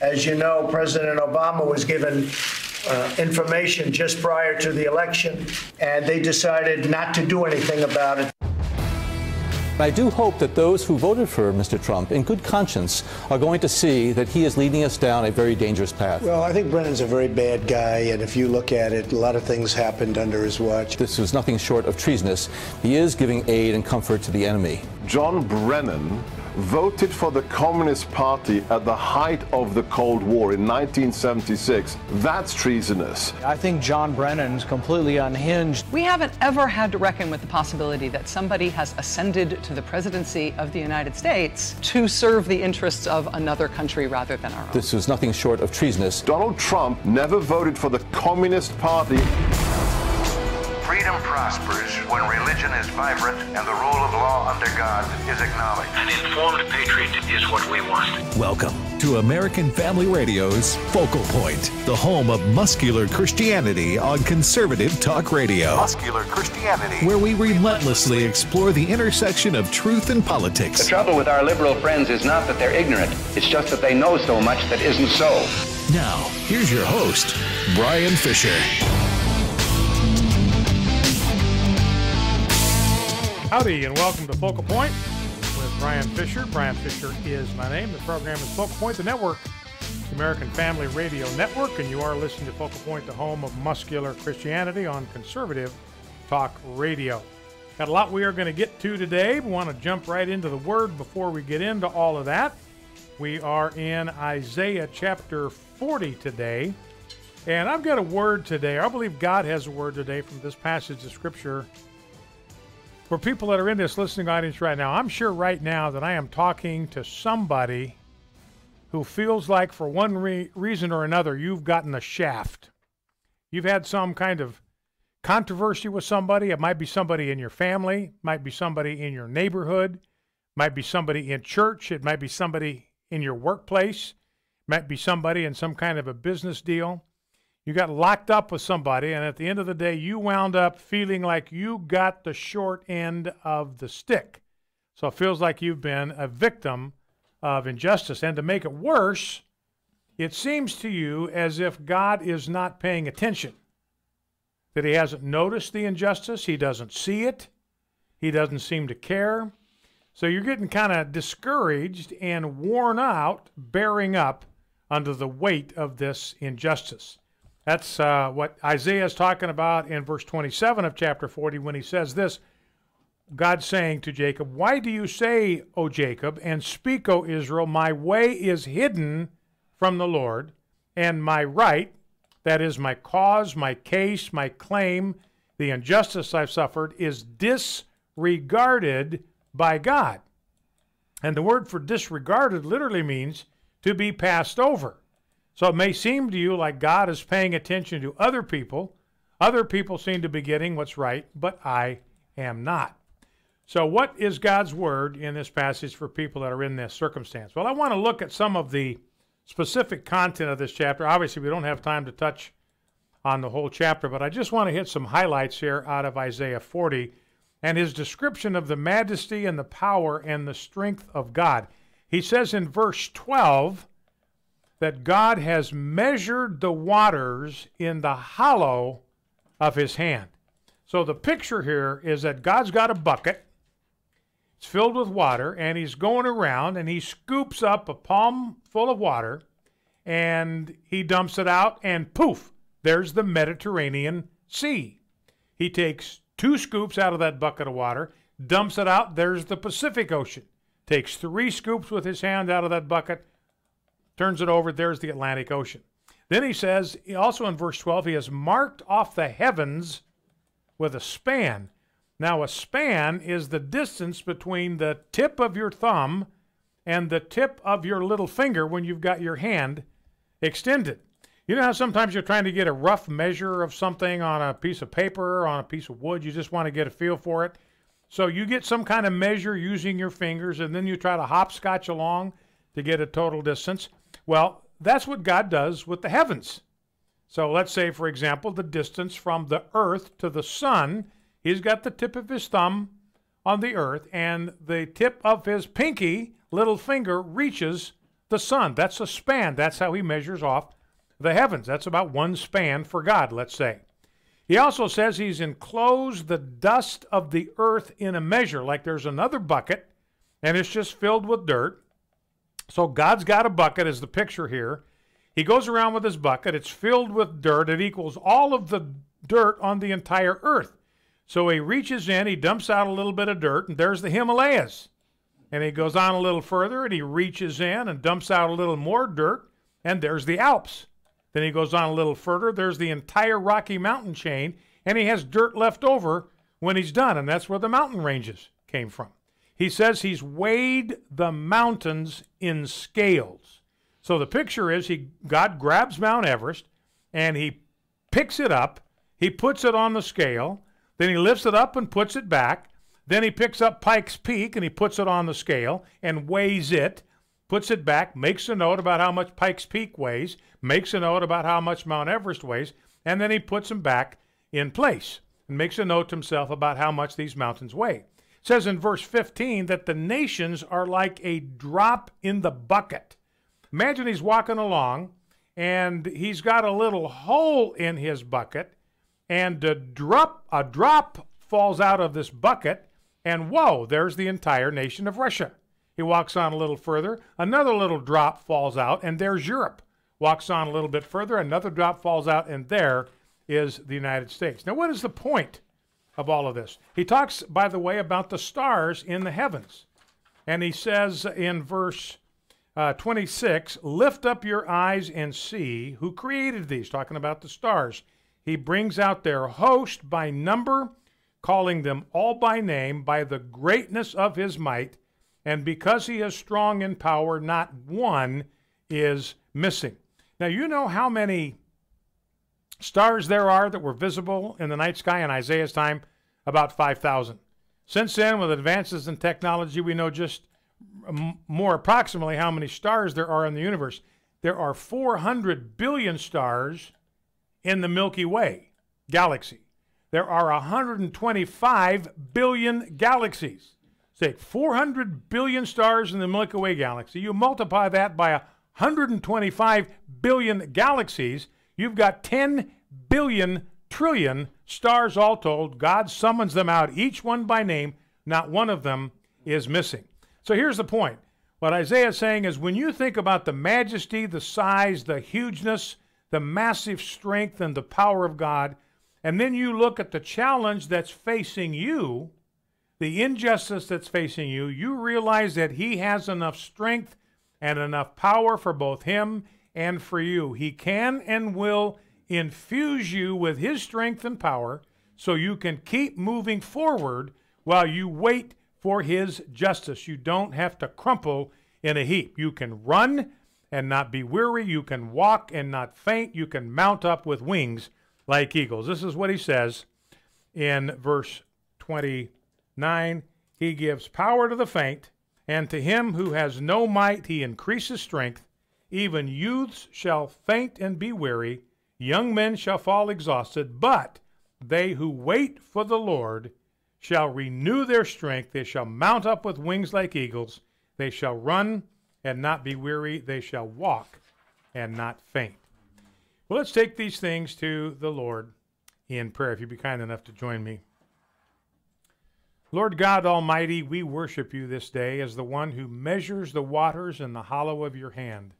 As you know, President Obama was given information just prior to the election, and they decided not to do anything about it. I do hope that those who voted for Mr. Trump in good conscience are going to see that he is leading us down a very dangerous path. Well, I think Brennan's a very bad guy, and if you look at it, a lot of things happened under his watch. This was nothing short of treasonous. He is giving aid and comfort to the enemy. John Brennan voted for the Communist Party at the height of the Cold War in 1976. That's treasonous. I think John Brennan's completely unhinged. We haven't ever had to reckon with the possibility that somebody has ascended to the presidency of the United States to serve the interests of another country rather than our own. This was nothing short of treasonous. Donald Trump never voted for the Communist Party. Freedom prospers when religion is vibrant and the rule of law under God is acknowledged. An informed patriot is what we want. Welcome to American Family Radio's Focal Point, the home of muscular Christianity on conservative talk radio. Muscular Christianity. Where we relentlessly explore the intersection of truth and politics. The trouble with our liberal friends is not that they're ignorant. It's just that they know so much that isn't so. Now, here's your host, Brian Fisher. Howdy, and welcome to Focal Point with Brian Fisher. Brian Fisher is my name. The program is Focal Point, the network, the American Family Radio Network, and you are listening to Focal Point, the home of muscular Christianity on conservative talk radio. Got a lot we are going to get to today. We want to jump right into the Word before we get into all of that. We are in Isaiah chapter 40 today, and I've got a word today. I believe God has a word today from this passage of Scripture for people that are in this listening audience right now. I'm sure right now that I am talking to somebody who feels like for one reason or another you've gotten a shaft. You've had some kind of controversy with somebody. It might be somebody in your family, might be somebody in your neighborhood, might be somebody in church, it might be somebody in your workplace, might be somebody in some kind of a business deal. You got locked up with somebody, and at the end of the day, you wound up feeling like you got the short end of the stick. So it feels like you've been a victim of injustice. And to make it worse, it seems to you as if God is not paying attention, that he hasn't noticed the injustice, he doesn't see it, he doesn't seem to care. So you're getting kind of discouraged and worn out, bearing up under the weight of this injustice. That's what Isaiah is talking about in verse 27 of chapter 40 when he says this, God saying to Jacob, "Why do you say, O Jacob, and speak, O Israel, my way is hidden from the Lord, and my right, that is my cause, my case, my claim, the injustice I've suffered, is disregarded by God." And the word for disregarded literally means to be passed over. So it may seem to you like God is paying attention to other people. Other people seem to be getting what's right, but I am not. So what is God's word in this passage for people that are in this circumstance? Well, I want to look at some of the specific content of this chapter. Obviously, we don't have time to touch on the whole chapter, but I just want to hit some highlights here out of Isaiah 40 and his description of the majesty and the power and the strength of God. He says in verse 12, that God has measured the waters in the hollow of his hand. So the picture here is that God's got a bucket. It's filled with water, and he's going around, and he scoops up a palm full of water, and he dumps it out, and poof, there's the Mediterranean Sea. He takes 2 scoops out of that bucket of water, dumps it out, there's the Pacific Ocean. Takes 3 scoops with his hand out of that bucket, turns it over, there's the Atlantic Ocean. Then he says, also in verse 12, he has marked off the heavens with a span. Now a span is the distance between the tip of your thumb and the tip of your little finger when you've got your hand extended. You know how sometimes you're trying to get a rough measure of something on a piece of paper or on a piece of wood, you just want to get a feel for it. So you get some kind of measure using your fingers, and then you try to hopscotch along to get a total distance. Well, that's what God does with the heavens. So let's say, for example, the distance from the earth to the sun. He's got the tip of his thumb on the earth, and the tip of his pinky, little finger, reaches the sun. That's a span. That's how he measures off the heavens. That's about one span for God, let's say. He also says he's enclosed the dust of the earth in a measure, like there's another bucket, and it's just filled with dirt. So God's got a bucket, as the picture here. He goes around with his bucket. It's filled with dirt. It equals all of the dirt on the entire earth. So he reaches in, he dumps out a little bit of dirt, and there's the Himalayas. And he goes on a little further, and he reaches in and dumps out a little more dirt, and there's the Alps. Then he goes on a little further, there's the entire Rocky Mountain chain, and he has dirt left over when he's done, and that's where the mountain ranges came from. He says he's weighed the mountains in scales. So the picture is God grabs Mount Everest, and he picks it up, he puts it on the scale, then he lifts it up and puts it back, then he picks up Pikes Peak and he puts it on the scale and weighs it, puts it back, makes a note about how much Pikes Peak weighs, makes a note about how much Mount Everest weighs, and then he puts them back in place and makes a note to himself about how much these mountains weigh. It says in verse 15 that the nations are like a drop in the bucket. Imagine he's walking along and he's got a little hole in his bucket, and a drop falls out of this bucket, and whoa, there's the entire nation of Russia. He walks on a little further, another little drop falls out, and there's Europe. Walks on a little bit further, another drop falls out, and there is the United States. Now, what is the point of all of this? He talks, by the way, about the stars in the heavens. And he says in verse 26, lift up your eyes and see who created these, talking about the stars. He brings out their host by number, calling them all by name, by the greatness of his might, and because he is strong in power, not one is missing. Now, you know how many stars there are that were visible in the night sky in Isaiah's time? About 5,000. Since then, with advances in technology, we know just more approximately how many stars there are in the universe. There are 400 billion stars in the Milky Way galaxy. There are 125 billion galaxies. Say 400 billion stars in the Milky Way galaxy. You multiply that by 125 billion galaxies, you've got 10 billion trillion stars all told. God summons them out, each one by name. Not one of them is missing. So here's the point. What Isaiah is saying is when you think about the majesty, the size, the hugeness, the massive strength and the power of God, and then you look at the challenge that's facing you, the injustice that's facing you, you realize that he has enough strength and enough power for both him and for you. He can and will infuse you with his strength and power so you can keep moving forward while you wait for his justice. You don't have to crumple in a heap. You can run and not be weary. You can walk and not faint. You can mount up with wings like eagles. This is what he says in verse 29. He gives power to the faint, and to him who has no might he increases strength. Even youths shall faint and be weary. Young men shall fall exhausted, but they who wait for the Lord shall renew their strength. They shall mount up with wings like eagles. They shall run and not be weary. They shall walk and not faint. Well, let's take these things to the Lord in prayer, if you'd be kind enough to join me. Lord God Almighty, we worship you this day as the one who measures the waters in the hollow of your hand.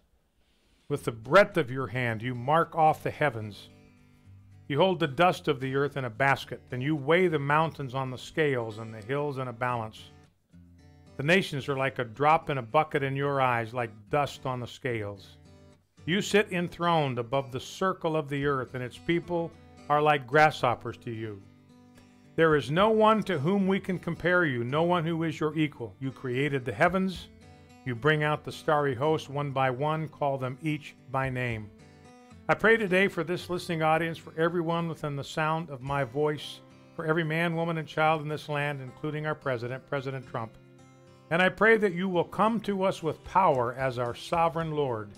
With the breadth of your hand, you mark off the heavens. You hold the dust of the earth in a basket, and you weigh the mountains on the scales and the hills in a balance. The nations are like a drop in a bucket in your eyes, like dust on the scales. You sit enthroned above the circle of the earth, and its people are like grasshoppers to you. There is no one to whom we can compare you, no one who is your equal. You created the heavens. You bring out the starry host one by one, call them each by name. I pray today for this listening audience, for everyone within the sound of my voice, for every man, woman, and child in this land, including our president, President Trump. And I pray that you will come to us with power as our sovereign Lord.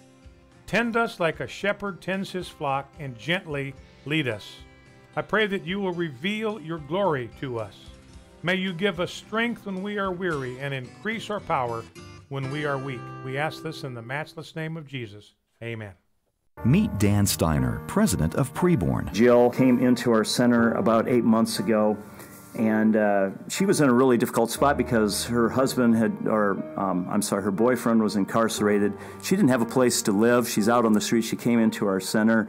Tend us like a shepherd tends his flock and gently lead us. I pray that you will reveal your glory to us. May you give us strength when we are weary and increase our power when we are weak. We ask this in the matchless name of Jesus. Amen. Meet Dan Steiner, president of Preborn. Jill came into our center about 8 months ago, and she was in a really difficult spot because her husband her boyfriend was incarcerated. She didn't have a place to live. She's out on the street. She came into our center,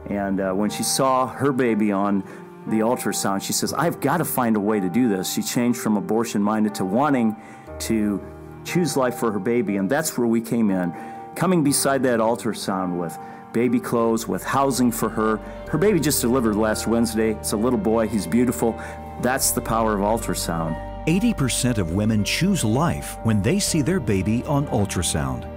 and when she saw her baby on the ultrasound, she says, I've got to find a way to do this. She changed from abortion-minded to wanting to choose life for her baby, and that's where we came in, coming beside that ultrasound with baby clothes, with housing for her. Her baby just delivered last Wednesday. It's a little boy. He's beautiful. That's the power of ultrasound. 80% of women choose life when they see their baby on ultrasound.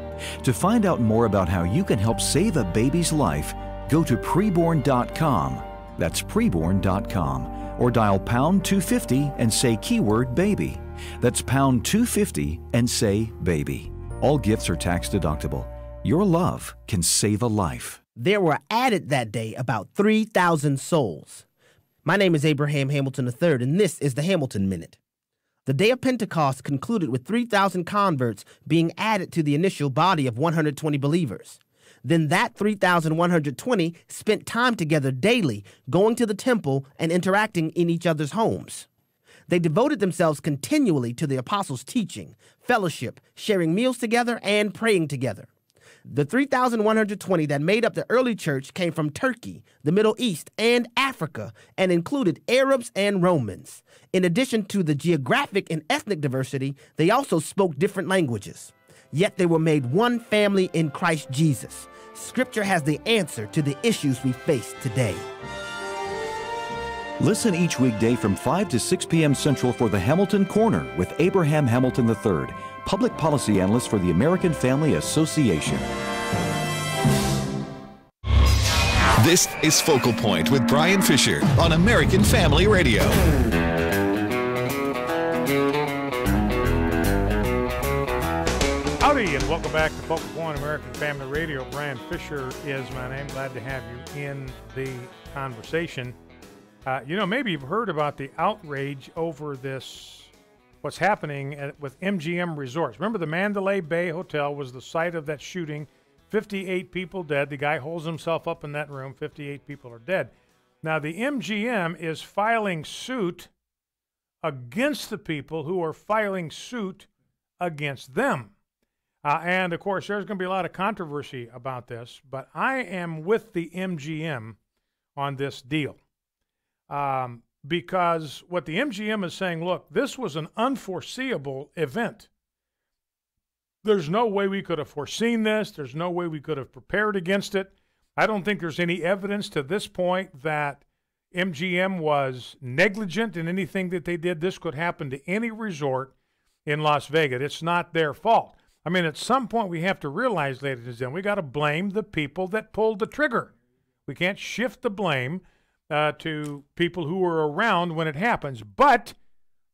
To find out more about how you can help save a baby's life, go to preborn.com. That's preborn.com. Or dial pound 250 and say keyword baby. That's pound 250 and say baby. All gifts are tax deductible. Your love can save a life. There were added that day about 3,000 souls. My name is Abraham Hamilton III, and this is the Hamilton Minute. The day of Pentecost concluded with 3,000 converts being added to the initial body of 120 believers. Then that 3,120 spent time together daily, going to the temple and interacting in each other's homes. They devoted themselves continually to the apostles' teaching, fellowship, sharing meals together, and praying together. The 3,120 that made up the early church came from Turkey, the Middle East, and Africa, and included Arabs and Romans. In addition to the geographic and ethnic diversity, they also spoke different languages. Yet they were made one family in Christ Jesus. Scripture has the answer to the issues we face today. Listen each weekday from 5 to 6 p.m. Central for the Hamilton Corner with Abraham Hamilton III, Public Policy Analyst for the American Family Association. This is Focal Point with Brian Fisher on American Family Radio. Howdy, and welcome back to Focal Point, American Family Radio. Brian Fisher is my name. Glad to have you in the conversation. Maybe you've heard about the outrage over this, what's happening with MGM Resorts. Remember, the Mandalay Bay Hotel was the site of that shooting. 58 people dead. The guy holds himself up in that room. 58 people are dead. Now, the MGM is filing suit against the people who are filing suit against them. And, of course, there's going to be a lot of controversy about this, but I am with the MGM on this deal. Because what the MGM is saying, look, this was an unforeseeable event. There's no way we could have foreseen this. There's no way we could have prepared against it. I don't think there's any evidence to this point that MGM was negligent in anything that they did. This could happen to any resort in Las Vegas. It's not their fault. I mean, at some point we have to realize, ladies and gentlemen, we got to blame the people that pulled the trigger. We can't shift the blame to people who were around when it happens. But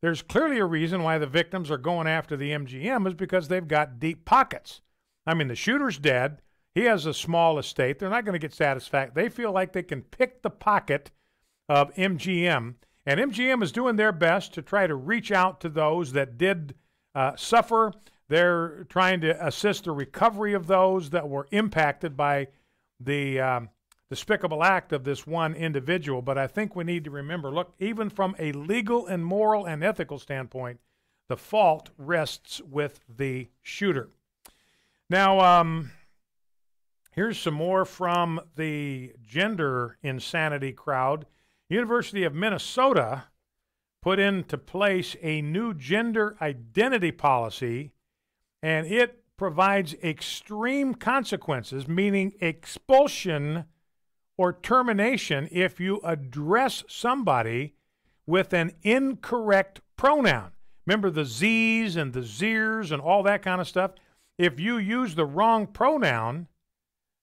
there's clearly a reason why the victims are going after the MGM is because they've got deep pockets. I mean, the shooter's dead. He has a small estate. They're not going to get satisfaction. They feel like they can pick the pocket of MGM. And MGM is doing their best to try to reach out to those that did suffer. They're trying to assist the recovery of those that were impacted by the despicable act of this one individual. But I think we need to remember, look, even from a legal and moral and ethical standpoint, the fault rests with the shooter. Now, here's some more from the gender insanity crowd. University of Minnesota put into place a new gender identity policy, and it provides extreme consequences, meaning expulsion or termination if you address somebody with an incorrect pronoun. Remember the Z's and the Zers and all that kind of stuff? If you use the wrong pronoun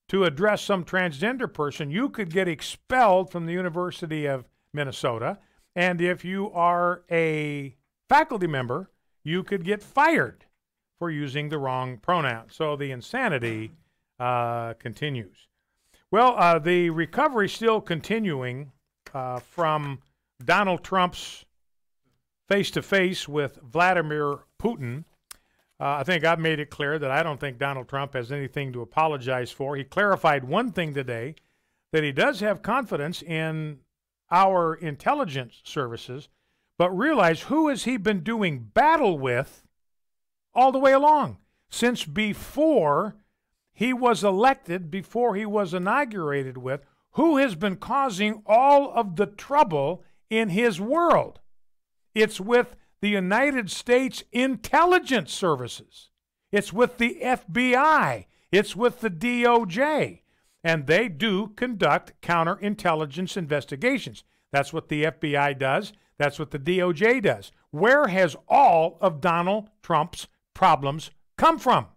to address some transgender person, you could get expelled from the University of Minnesota. And if you are a faculty member, you could get fired for using the wrong pronoun. So the insanity continues. Well, the recovery still continuing from Donald Trump's face-to-face with Vladimir Putin. I think I've made it clear that I don't think Donald Trump has anything to apologize for. He clarified one thing today, that he does have confidence in our intelligence services, but realize who has he been doing battle with all the way along? Since before he was elected, before he was inaugurated with, who has been causing all of the trouble in his world? It's with the United States intelligence services. It's with the FBI. It's with the DOJ. And they do conduct counterintelligence investigations. That's what the FBI does. That's what the DOJ does. Where has all of Donald Trump's problems come from?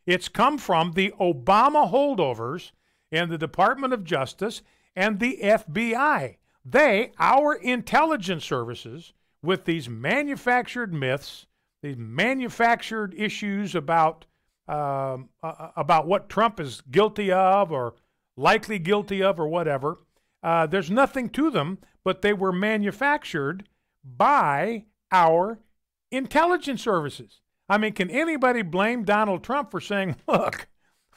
It's come from the Obama holdovers and the Department of Justice and the FBI. They, our intelligence services, with these manufactured myths, these manufactured issues about what Trump is guilty of or likely guilty of or whatever, there's nothing to them, but they were manufactured by our intelligence services. I mean, can anybody blame Donald Trump for saying, look,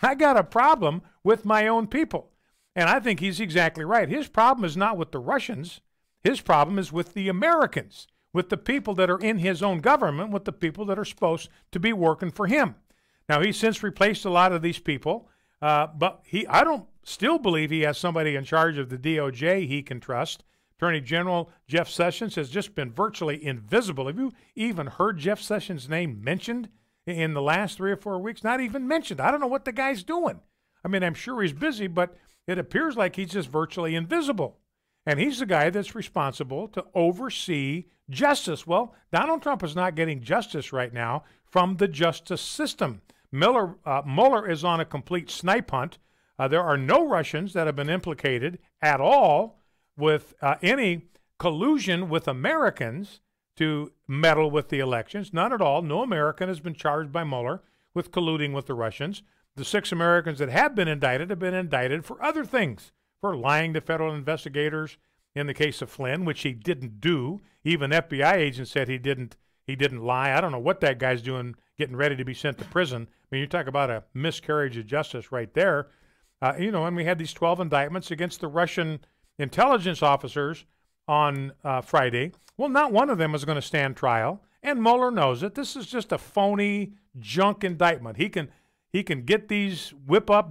I got a problem with my own people? And I think he's exactly right. His problem is not with the Russians. His problem is with the Americans, with the people that are in his own government, with the people that are supposed to be working for him. Now, he's since replaced a lot of these people, but I don't still believe he has somebody in charge of the DOJ he can trust. Attorney General Jeff Sessions has just been virtually invisible. Have you even heard Jeff Sessions' name mentioned in the last 3 or 4 weeks? Not even mentioned. I don't know what the guy's doing. I mean, I'm sure he's busy, but it appears like he's just virtually invisible. And he's the guy that's responsible to oversee justice. Well, Donald Trump is not getting justice right now from the justice system. Mueller is on a complete snipe hunt. There are no Russians that have been implicated at all with any collusion with Americans to meddle with the elections. None at all. No American has been charged by Mueller with colluding with the Russians. The 6 Americans that have been indicted for other things, for lying to federal investigators in the case of Flynn, which he didn't do. Even FBI agents said he didn't lie. I don't know what that guy's doing getting ready to be sent to prison. I mean, you talk about a miscarriage of justice right there. And we had these 12 indictments against the Russian intelligence officers on Friday. Well, not one of them is going to stand trial, and Mueller knows it. This is just a phony junk indictment. He can get these,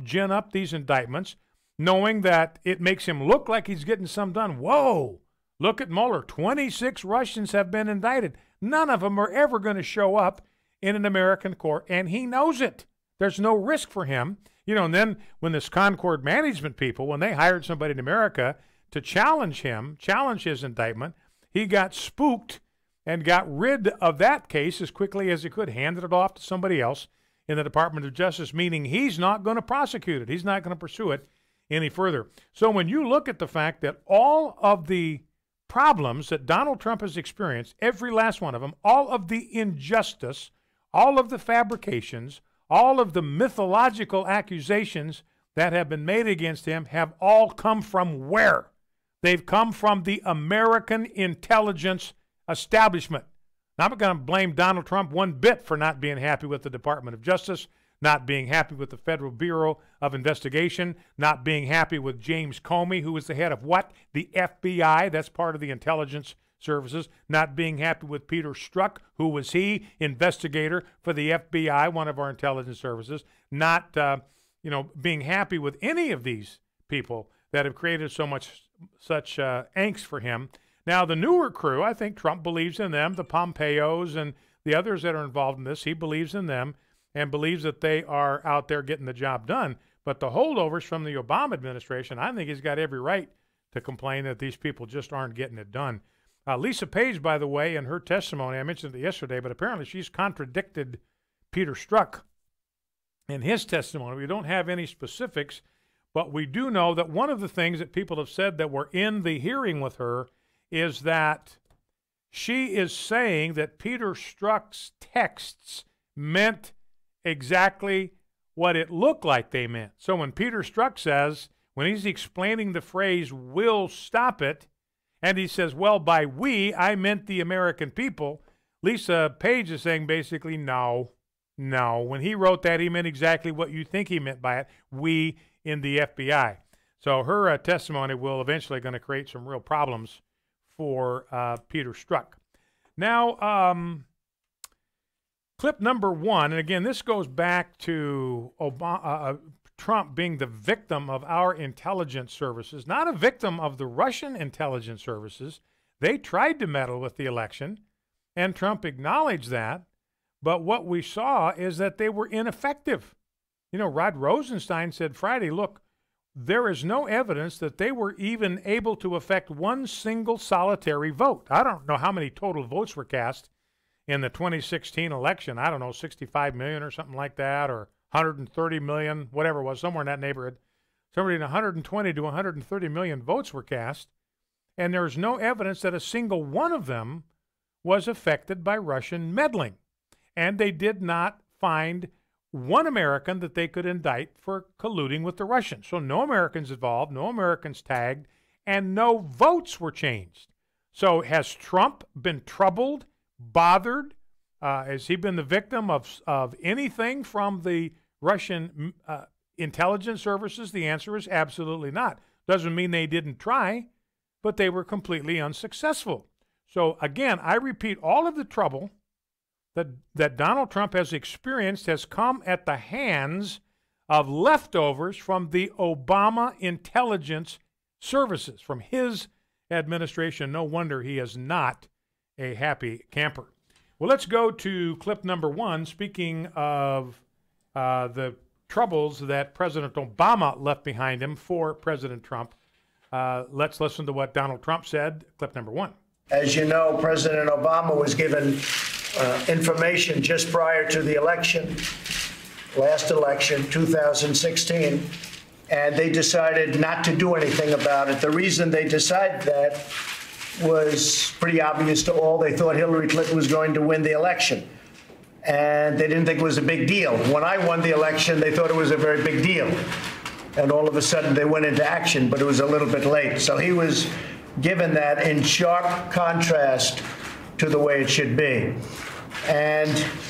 gin up these indictments, knowing that it makes him look like he's getting some done. Whoa, look at Mueller. 26 Russians have been indicted. None of them are ever going to show up in an American court, and he knows it. There's no risk for him. And then when this Concord management people, when they hired somebody in America to challenge his indictment, he got spooked and got rid of that case as quickly as he could, handed it off to somebody else in the Department of Justice, meaning he's not going to prosecute it. He's not going to pursue it any further. So when you look at the fact that all of the problems that Donald Trump has experienced, every last one of them, all of the injustice, all of the fabrications, all of the mythological accusations that have been made against him have all come from where? They've come from the American intelligence establishment. Now, I'm not going to blame Donald Trump one bit for not being happy with the Department of Justice, not being happy with the Federal Bureau of Investigation, not being happy with James Comey, who was the head of what? The FBI. That's part of the intelligence services. Not being happy with Peter Strozk, who was he? Investigator for the FBI, one of our intelligence services. Not, being happy with any of these people that have created such angst for him. Now, the newer crew, I think Trump believes in them, the Pompeos and the others that are involved in this. He believes in them and believes that they are out there getting the job done. But the holdovers from the Obama administration, I think he's got every right to complain that these people just aren't getting it done. Lisa Page, by the way, in her testimony, I mentioned it yesterday, but apparently she's contradicted Peter Strozk in his testimony. We don't have any specifics, but we do know that one of the things that people have said that were in the hearing with her is that she is saying that Peter Strzok's texts meant exactly what it looked like they meant. So when Peter Strozk says, when he's explaining the phrase, "we'll stop it," and he says, well, by we, I meant the American people, Lisa Page is saying basically, no, No, when he wrote that, he meant exactly what you think he meant by it, we in the FBI. So her testimony will eventually going to create some real problems for Peter Strozk. Now, clip number one, and again, this goes back to Trump being the victim of our intelligence services, not a victim of the Russian intelligence services. They tried to meddle with the election, and Trump acknowledged that. But what we saw is that they were ineffective. You know, Rod Rosenstein said Friday, look, there is no evidence that they were even able to affect one single solitary vote. I don't know how many total votes were cast in the 2016 election. I don't know, 65 million or something like that, or 130 million, whatever it was, somewhere in that neighborhood. Somewhere in 120 to 130 million votes were cast, and there's no evidence that a single one of them was affected by Russian meddling. And they did not find one American that they could indict for colluding with the Russians. So no Americans involved, no Americans tagged, and no votes were changed. So has Trump been troubled, bothered? Has he been the victim of anything from the Russian intelligence services? The answer is absolutely not. Doesn't mean they didn't try, but they were completely unsuccessful. So again, I repeat, all of the trouble that Donald Trump has experienced has come at the hands of leftovers from the Obama intelligence services, from his administration. No wonder he is not a happy camper. Well, let's go to clip number one. Speaking of the troubles that President Obama left behind him for President Trump, let's listen to what Donald Trump said. Clip number one. As you know, President Obama was given information just prior to the election, last election, 2016, and they decided not to do anything about it. The reason they decided that was pretty obvious to all. They thought Hillary Clinton was going to win the election, and they didn't think it was a big deal. When I won the election, they thought it was a very big deal, and all of a sudden they went into action, but it was a little bit late. So he was given that in sharp contrast to the way it should be. And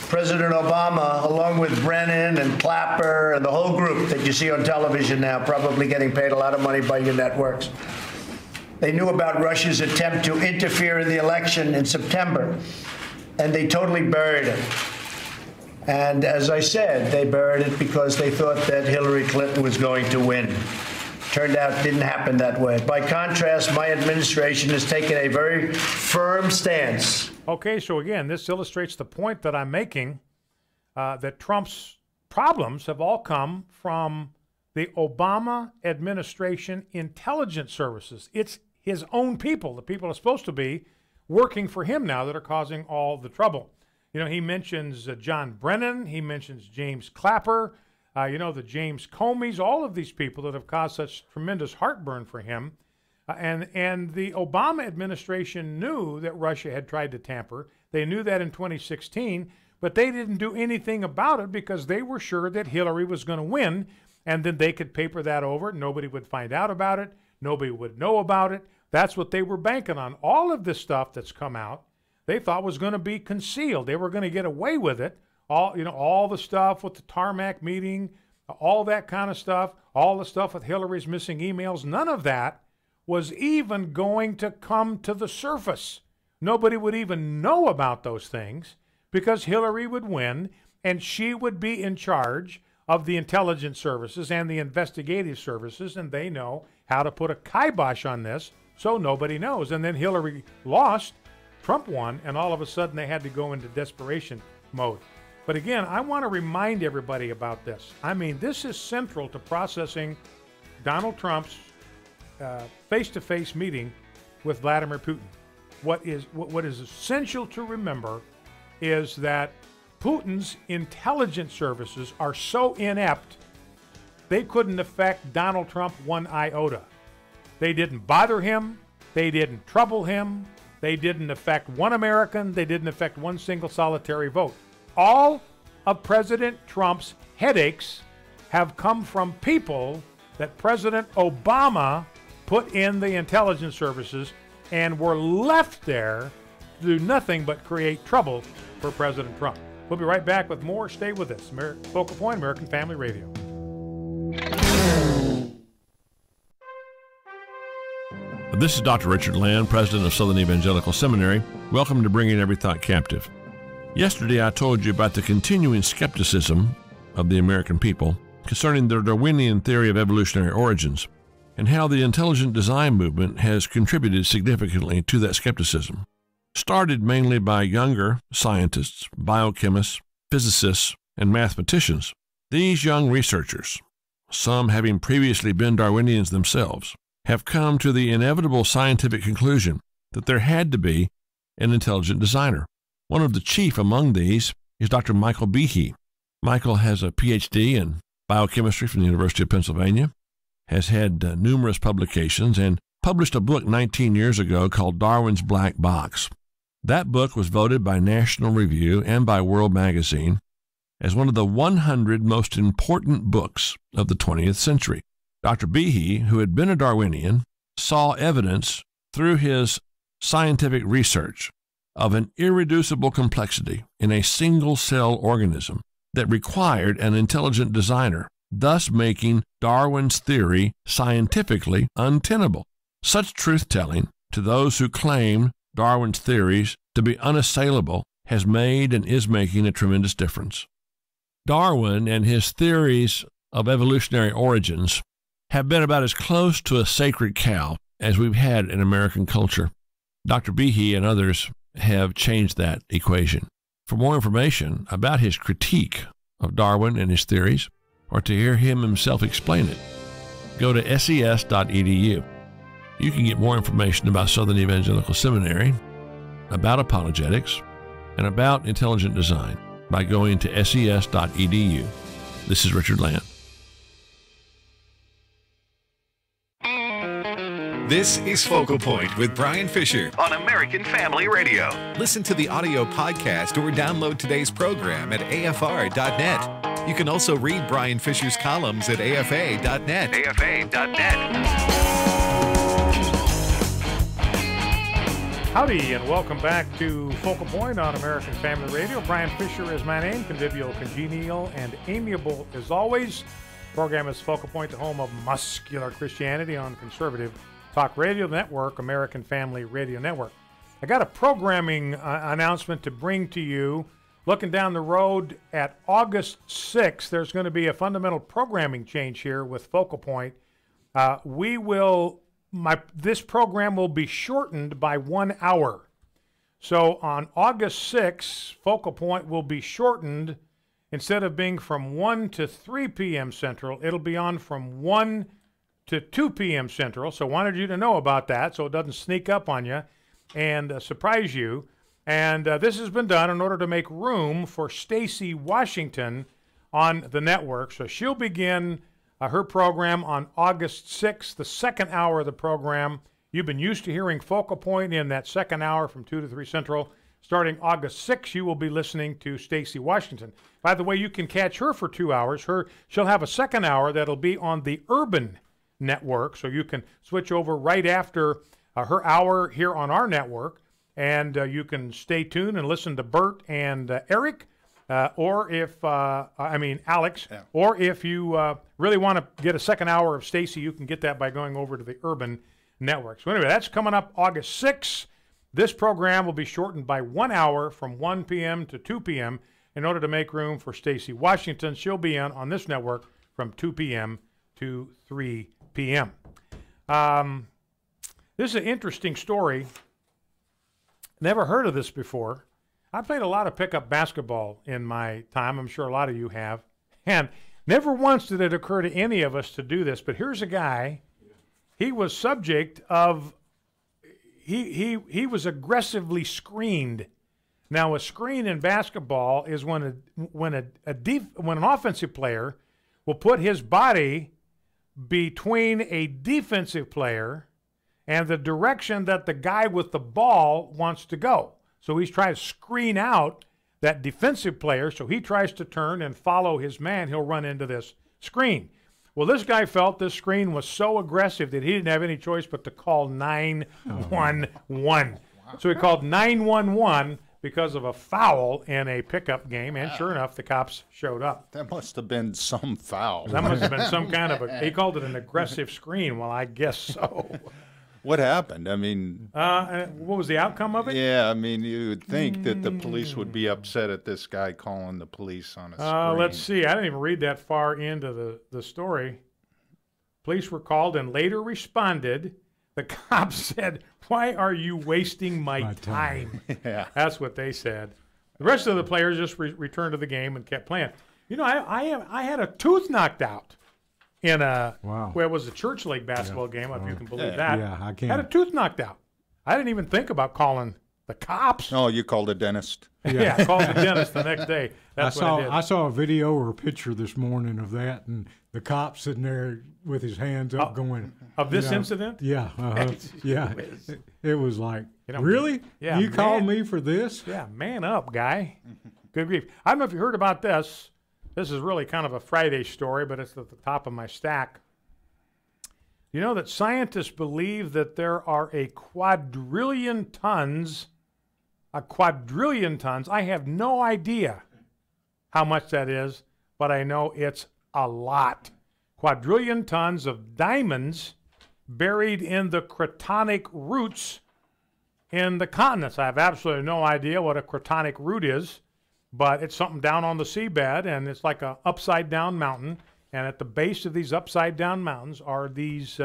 President Obama, along with Brennan and Clapper and the whole group that you see on television now, probably getting paid a lot of money by your networks, they knew about Russia's attempt to interfere in the election in September, and they totally buried it. And as I said, they buried it because they thought that Hillary Clinton was going to win. Turned out it didn't happen that way. By contrast, my administration has taken a very firm stance. Okay, so again, this illustrates the point that I'm making, that Trump's problems have all come from the Obama administration intelligence services. It's his own people, the people that are supposed to be working for him now, that are causing all the trouble. You know, he mentions John Brennan, he mentions James Clapper, you know, the James Comeys, all of these people that have caused such tremendous heartburn for him. And the Obama administration knew that Russia had tried to tamper. They knew that in 2016, but they didn't do anything about it because they were sure that Hillary was going to win, and then they could paper that over. Nobody would find out about it. Nobody would know about it. That's what they were banking on. All of this stuff that's come out, they thought was going to be concealed. They were going to get away with it. All the stuff with the tarmac meeting, all that kind of stuff, all the stuff with Hillary's missing emails, none of that was even going to come to the surface. Nobody would even know about those things because Hillary would win and she would be in charge of the intelligence services and the investigative services, and they know how to put a kibosh on this so nobody knows. And then Hillary lost, Trump won, and all of a sudden they had to go into desperation mode. But again, I want to remind everybody about this. I mean, this is central to processing Donald Trump's face-to-face meeting with Vladimir Putin. What is essential to remember is that Putin's intelligence services are so inept, they couldn't affect Donald Trump one iota. They didn't bother him. They didn't trouble him. They didn't affect one American. They didn't affect one single solitary vote. All of President Trump's headaches have come from people that President Obama put in the intelligence services and were left there to do nothing but create trouble for President Trump. We'll be right back with more. Stay with us. Focal Point, American Family Radio. This is Dr. Richard Land, president of Southern Evangelical Seminary. Welcome to Bringing Every Thought Captive. Yesterday I told you about the continuing skepticism of the American people concerning the Darwinian theory of evolutionary origins and how the intelligent design movement has contributed significantly to that skepticism. Started mainly by younger scientists, biochemists, physicists, and mathematicians. These young researchers, some having previously been Darwinians themselves, have come to the inevitable scientific conclusion that there had to be an intelligent designer. One of the chief among these is Dr. Michael Behe. Michael has a PhD in biochemistry from the University of Pennsylvania, has had numerous publications, and published a book 19 years ago called Darwin's Black Box. That book was voted by National Review and by World Magazine as one of the 100 most important books of the 20th century. Dr. Behe, who had been a Darwinian, saw evidence through his scientific research of an irreducible complexity in a single-cell organism that required an intelligent designer, thus making Darwin's theory scientifically untenable. Such truth-telling to those who claim Darwin's theories to be unassailable has made and is making a tremendous difference. Darwin and his theories of evolutionary origins have been about as close to a sacred cow as we've had in American culture. Dr. Behe and others have changed that equation. For more information about his critique of Darwin and his theories, or to hear him himself explain it, go to ses.edu. You can get more information about Southern Evangelical Seminary, about apologetics, and about intelligent design by going to ses.edu. This is Richard Land. This is Focal Point with Brian Fisher on American Family Radio. Listen to the audio podcast or download today's program at afr.net. You can also read Brian Fisher's columns at afa.net. afa.net. Howdy, and welcome back to Focal Point on American Family Radio. Brian Fisher is my name, convivial, congenial, and amiable as always. The program is Focal Point, the home of muscular Christianity on conservative talk radio network, American Family Radio Network. I got a programming announcement to bring to you. Looking down the road at August 6th, there's going to be a fundamental programming change here with Focal Point. This program will be shortened by 1 hour. So on August 6th, Focal Point will be shortened. Instead of being from 1 to 3 p.m. Central, it'll be on from 1 to 2 p.m. Central. So wanted you to know about that so it doesn't sneak up on you and surprise you. And this has been done in order to make room for Stacy Washington on the network. So she'll begin her program on August 6th, the second hour of the program. You've been used to hearing Focal Point in that second hour from 2 to 3 Central. Starting August 6th, you will be listening to Stacy Washington. By the way, you can catch her for 2 hours. She'll have a second hour that'll be on the Urban Network, so you can switch over right after her hour here on our network, and you can stay tuned and listen to Bert and Eric, or if Alex, yeah. Or if you really want to get a second hour of Stacy, you can get that by going over to the Urban Network. So anyway, that's coming up August 6th. This program will be shortened by 1 hour from 1 p.m. to 2 p.m. in order to make room for Stacy Washington. She'll be on this network from 2 p.m. to 3 p.m. This is an interesting story. Never heard of this before. I played a lot of pickup basketball in my time. I'm sure a lot of you have. And never once did it occur to any of us to do this. But here's a guy. He was subject of, he was aggressively screened. Now, a screen in basketball is when an offensive player will put his body between a defensive player and the direction that the guy with the ball wants to go. So he's trying to screen out that defensive player, so he tries to turn and follow his man. He'll run into this screen. Well, this guy felt this screen was so aggressive that he didn't have any choice but to call 911. So he called 911 because of a foul in a pickup game, and sure enough, the cops showed up. That must have been some foul. That must have been some kind of he called it an aggressive screen. Well, I guess so. What happened? I mean, what was the outcome of it? Yeah, I mean, you would think that the police would be upset at this guy calling the police on a screen. Let's see. I didn't even read that far into the story. Police were called and later responded. The cops said, "Why are you wasting my time?" Yeah. That's what they said. The rest of the players just returned to the game and kept playing. You know, I had a tooth knocked out in where it was a church league basketball game, if you can believe that. Yeah, I can. Had a tooth knocked out. I didn't even think about calling the cops. No, you called a dentist. Yeah, I called the dentist the next day. That's what I did. I saw a video or a picture this morning of that, and the cop sitting there with his hands up going. Of this incident? Yeah. Yeah. It was like, You know, really? yeah, You called man. me for this? Yeah, man up, guy. Good grief. I don't know if you heard about this. This is really kind of a Friday story, but it's at the top of my stack. You know that scientists believe that there are a quadrillion tons. I have no idea how much that is, but I know it's a lot. Quadrillion tons of diamonds buried in the cratonic roots in the continents. I have absolutely no idea what a cratonic root is, but it's something down on the seabed, and it's like an upside-down mountain. And at the base of these upside-down mountains are these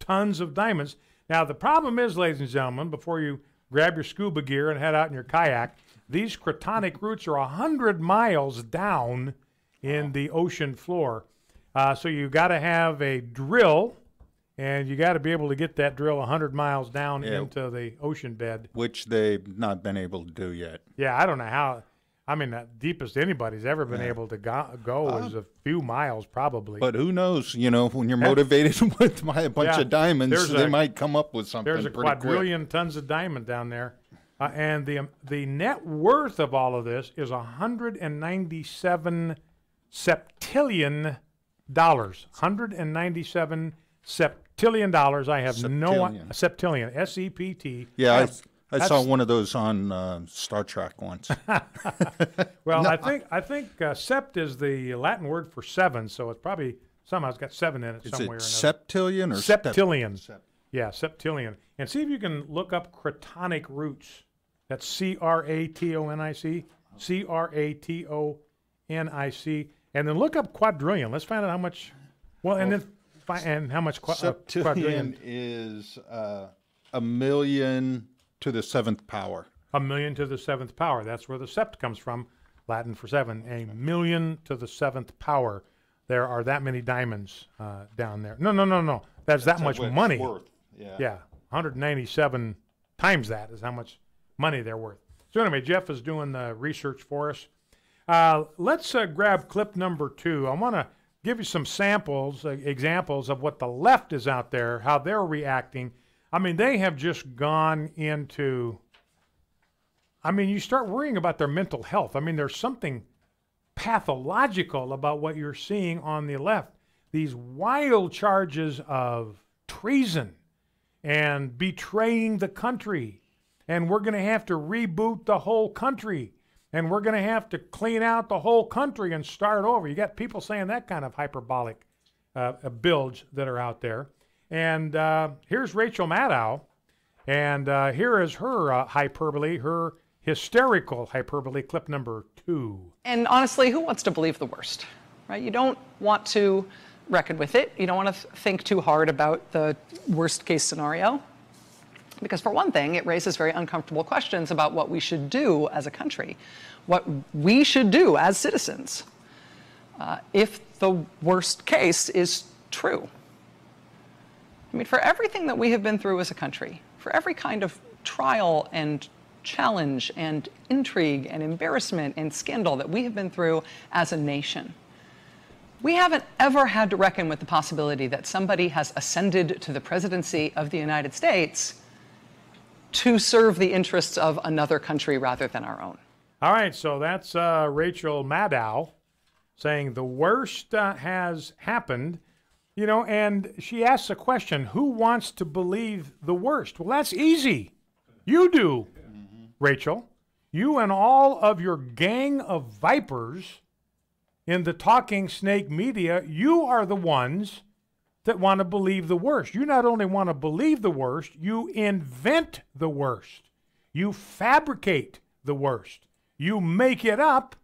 tons of diamonds. Now, the problem is, ladies and gentlemen, before you grab your scuba gear and head out in your kayak, these cratonic roots are 100 miles down in the ocean floor. So you got to have a drill, and you got to be able to get that drill 100 miles down into the ocean bed. Which they've not been able to do yet. Yeah, I don't know how. I mean, the deepest anybody's ever been able to go is a few miles, probably. But who knows? You know, when you're motivated with a bunch of diamonds, they might come up with something. There's a quadrillion tons of diamond down there. And the net worth of all of this is $197 septillion. 197 septillion. I have septillion. S-E-P-T. Yeah, I saw one of those on Star Trek once. Well, no, I think sept is the Latin word for seven, so it's probably somehow it's got seven in it somewhere. Is it septillion or septillion? Yeah, septillion. And see if you can look up cratonic roots. That's C-R-A-T-O-N-I-C. C-R-A-T-O-N-I-C. And then look up quadrillion. Let's find out how much. Well, and then and how much septillion is 1,000,000 to the 7th power. 1,000,000 to the 7th power. That's where the sept comes from, Latin for seven. 1,000,000 to the 7th power. There are that many diamonds down there. No. That's that much money. Worth. Yeah. 197 times that is how much money they're worth. So anyway, Jeff is doing the research for us. Let's grab clip number 2. I want to give you some samples, examples of what the left is out there, how they're reacting. I mean, they have just gone into, you start worrying about their mental health. I mean, there's something pathological about what you're seeing on the left. These wild charges of treason and betraying the country. And we're going to have to reboot the whole country. And we're going to have to clean out the whole country and start over. You got people saying that kind of hyperbolic bilge that are out there. And here's Rachel Maddow. And here is her hyperbole, her hysterical hyperbole, clip number 2. And honestly, who wants to believe the worst, right? You don't want to reckon with it. You don't want to think too hard about the worst case scenario. Because for one thing, it raises very uncomfortable questions about what we should do as a country, what we should do as citizens if the worst case is true. I mean, for everything that we have been through as a country, for every kind of trial and challenge and intrigue and embarrassment and scandal that we have been through as a nation, we haven't ever had to reckon with the possibility that somebody has ascended to the presidency of the United States to serve the interests of another country rather than our own. All right, so that's Rachel Maddow saying the worst has happened, and she asks a question, who wants to believe the worst? Well, that's easy. You do, Rachel. You and all of your gang of vipers in the talking snake media, you are the ones that want to believe the worst. You not only want to believe the worst, you invent the worst. You fabricate the worst. You make it up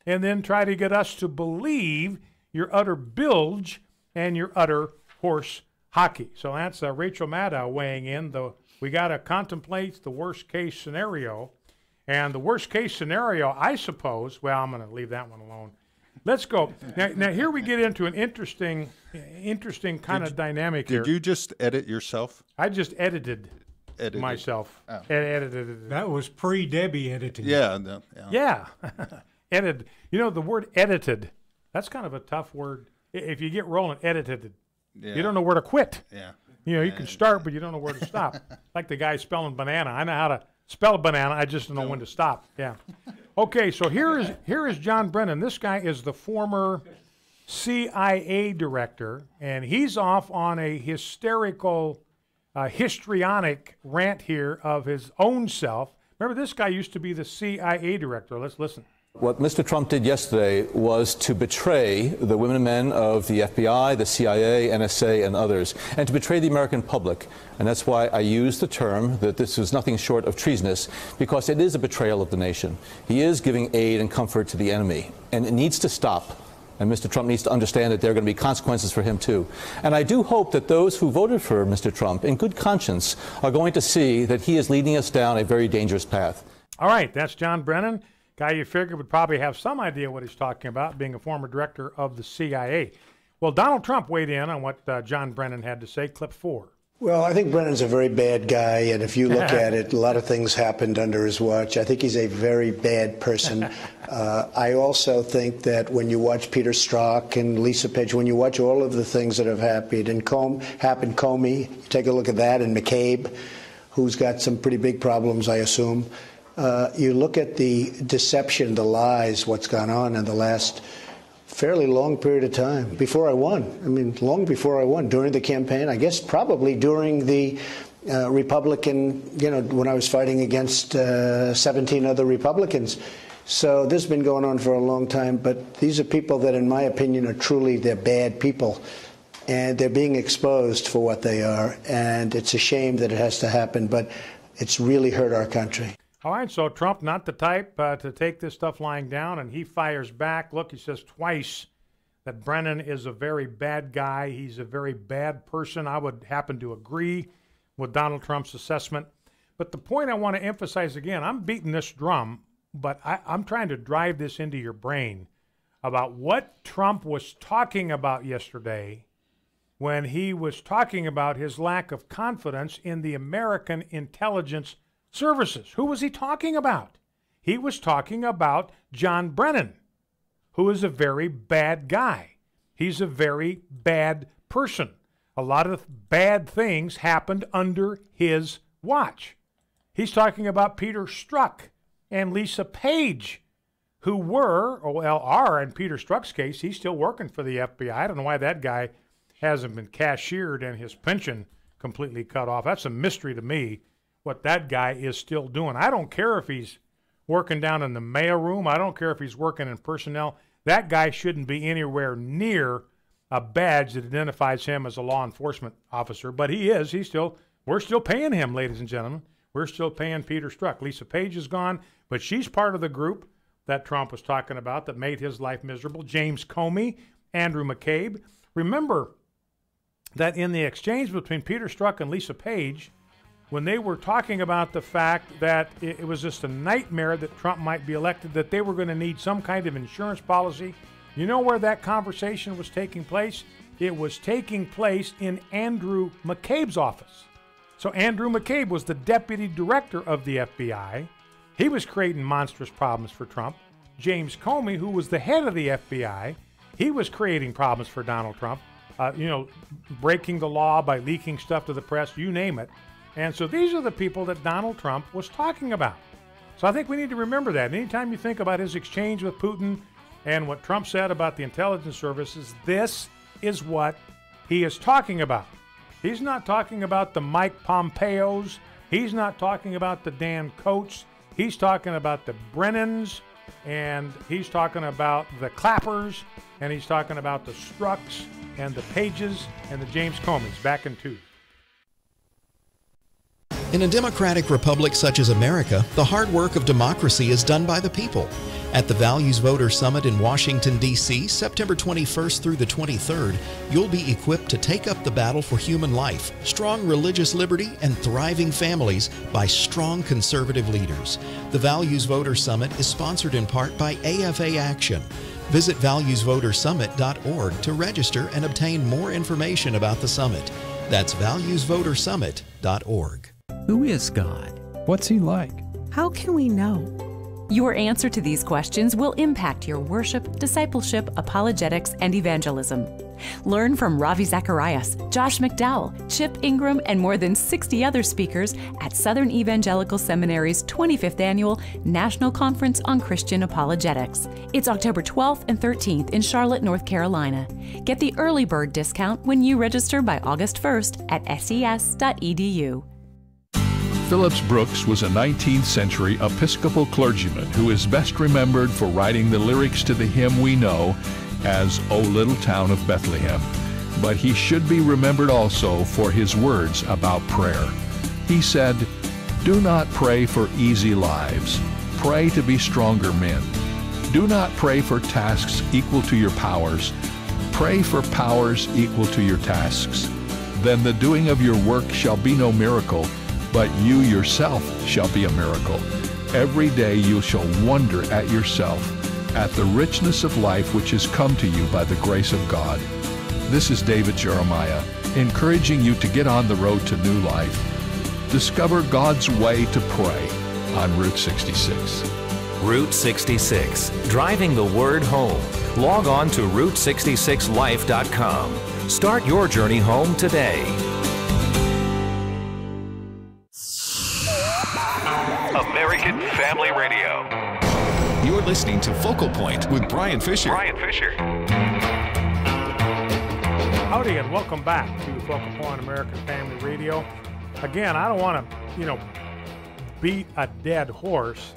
and then try to get us to believe your utter bilge and your utter horse hockey. So that's Rachel Maddow weighing in. We got to contemplate the worst case scenario. And the worst case scenario, I suppose, well, I'm going to leave that one alone. Let's go. Now here we get into an interesting kind of dynamic here. Did you just edit yourself? I just edited myself. Oh. Edited. That was pre-Debbie editing. Yeah. Yeah. Edited. You know, the word edited, that's kind of a tough word. If you get rolling, edited, you don't know where to quit. Yeah. You know, you can start, but you don't know where to stop. Like the guy spelling banana. I know how to spell banana. I just don't know when to stop. Yeah. Okay, so here is John Brennan. This guy is the former CIA director, and he's off on a hysterical, histrionic rant here of his own self. Remember, this guy used to be the CIA director. Let's listen. What Mr. Trump did yesterday was to betray the women and men of the FBI, the CIA, NSA, and others, and to betray the American public. And that's why I use the term that this is nothing short of treasonous, because it is a betrayal of the nation. He is giving aid and comfort to the enemy, and it needs to stop. And Mr. Trump needs to understand that there are going to be consequences for him, too. And I do hope that those who voted for Mr. Trump, in good conscience, are going to see that he is leading us down a very dangerous path. All right, that's John Brennan. Guy you figure would probably have some idea what he's talking about, being a former director of the CIA. Well, Donald Trump weighed in on what John Brennan had to say. Clip 4. Well, I think Brennan's a very bad guy, and if you look at it, a lot of things happened under his watch. I think he's a very bad person. I also think that when you watch Peter Strozk and Lisa Page, when you watch all of the things that have happened, and Comey, take a look at that, and McCabe, who's got some pretty big problems, I assume. You look at the deception, the lies, what's gone on in the last fairly long period of time before I won. I mean, long before I won, during the campaign, I guess probably during the Republican, when I was fighting against 17 other Republicans. So this has been going on for a long time, but these are people that, in my opinion, are truly, they're bad people. And they're being exposed for what they are. And it's a shame that it has to happen, but it's really hurt our country. All right, so Trump, not the type to take this stuff lying down, and he fires back. Look, he says twice that Brennan is a very bad guy. He's a very bad person. I would happen to agree with Donald Trump's assessment. But the point I want to emphasize again, I'm beating this drum, but I'm trying to drive this into your brain about what Trump was talking about yesterday when he was talking about his lack of confidence in the American intelligence services. Who was he talking about? He was talking about John Brennan, who is a very bad guy. He's a very bad person. A lot of bad things happened under his watch. He's talking about Peter Strozk and Lisa Page, who were, or are, in Peter Strzok's case, he's still working for the FBI. I don't know why that guy hasn't been cashiered and his pension completely cut off. That's a mystery to me, what that guy is still doing. I don't care if he's working down in the mail room. I don't care if he's working in personnel. That guy shouldn't be anywhere near a badge that identifies him as a law enforcement officer, but he is. We're still paying him, ladies and gentlemen. We're still paying Peter Strzok. Lisa Page is gone, but she's part of the group that Trump was talking about that made his life miserable. James Comey, Andrew McCabe. Remember that in the exchange between Peter Strzok and Lisa Page, when they were talking about the fact that it was just a nightmare that Trump might be elected, that they were going to need some kind of insurance policy, you know where that conversation was taking place? It was taking place in Andrew McCabe's office. So Andrew McCabe was the deputy director of the FBI. He was creating monstrous problems for Trump. James Comey, who was the head of the FBI, he was creating problems for Donald Trump, breaking the law by leaking stuff to the press, you name it. And so these are the people that Donald Trump was talking about. So I think we need to remember that. Anytime you think about his exchange with Putin and what Trump said about the intelligence services, this is what he is talking about. He's not talking about the Mike Pompeos. He's not talking about the Dan Coates. He's talking about the Brennans, and he's talking about the Clappers, and he's talking about the Strozks and the Pages and the James Comeys. Back in 2. In a democratic republic such as America, the hard work of democracy is done by the people. At the Values Voter Summit in Washington, D.C., September 21st through the 23rd, you'll be equipped to take up the battle for human life, strong religious liberty, and thriving families by strong conservative leaders. The Values Voter Summit is sponsored in part by AFA Action. Visit valuesvotersummit.org to register and obtain more information about the summit. That's valuesvotersummit.org. Who is God? What's He like? How can we know? Your answer to these questions will impact your worship, discipleship, apologetics, and evangelism. Learn from Ravi Zacharias, Josh McDowell, Chip Ingram, and more than 60 other speakers at Southern Evangelical Seminary's 25th Annual National Conference on Christian Apologetics. It's October 12th and 13th in Charlotte, North Carolina. Get the early bird discount when you register by August 1st at ses.edu. Phillips Brooks was a 19th century Episcopal clergyman who is best remembered for writing the lyrics to the hymn we know as O Little Town of Bethlehem. But he should be remembered also for his words about prayer. He said, "Do not pray for easy lives. Pray to be stronger men. Do not pray for tasks equal to your powers. Pray for powers equal to your tasks. Then the doing of your work shall be no miracle, but you yourself shall be a miracle. Every day you shall wonder at yourself, at the richness of life which has come to you by the grace of God." This is David Jeremiah, encouraging you to get on the road to new life. Discover God's way to pray on Route 66. Route 66, driving the word home. Log on to Route66Life.com. Start your journey home today. American Family Radio. You're listening to Focal Point with Brian Fisher. Howdy and welcome back to Focal Point American Family Radio. Again, I don't want to, beat a dead horse.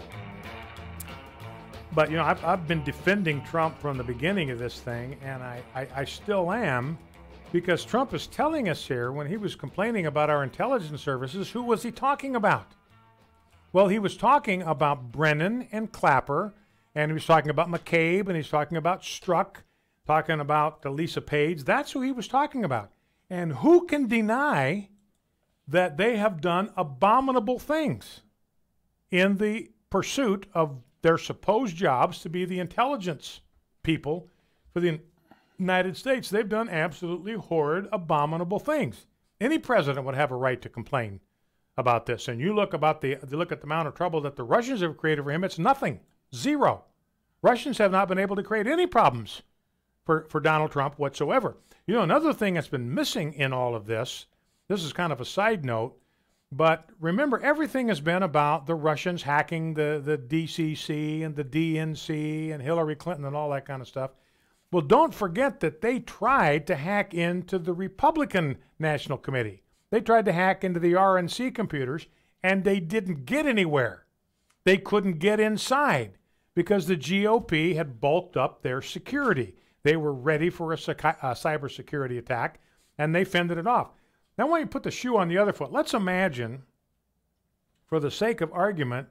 But, I've been defending Trump from the beginning of this thing, and I still am, because Trump is telling us here, when he was complaining about our intelligence services, who was he talking about? Well, he was talking about Brennan and Clapper, and he was talking about McCabe, and he's talking about Strozk, talking about Lisa Page. That's who he was talking about. And who can deny that they have done abominable things in the pursuit of their supposed jobs to be the intelligence people for the United States? They've done absolutely horrid, abominable things. Any president would have a right to complain about this. And you look at the amount of trouble that the Russians have created for him, it's nothing. Zero. Russians have not been able to create any problems for Donald Trump whatsoever. Another thing that's been missing in all of this is kind of a side note, but remember, everything has been about the Russians hacking the DCC and the DNC and Hillary Clinton and all that kind of stuff. Well, don't forget that they tried to hack into the Republican National Committee. They tried to hack into the RNC computers, and they didn't get anywhere. They couldn't get inside because the GOP had bulked up their security. They were ready for a cybersecurity attack, and they fended it off. Now, when you put the shoe on the other foot, let's imagine, for the sake of argument,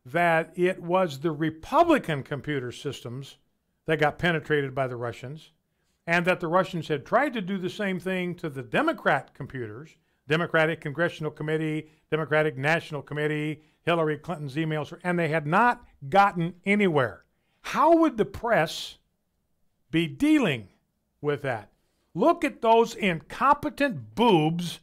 that it was the Republican computer systems that got penetrated by the Russians, and that the Russians had tried to do the same thing to the Democrat computers, Democratic Congressional Committee, Democratic National Committee, Hillary Clinton's emails, and they had not gotten anywhere. How would the press be dealing with that? Look at those incompetent boobs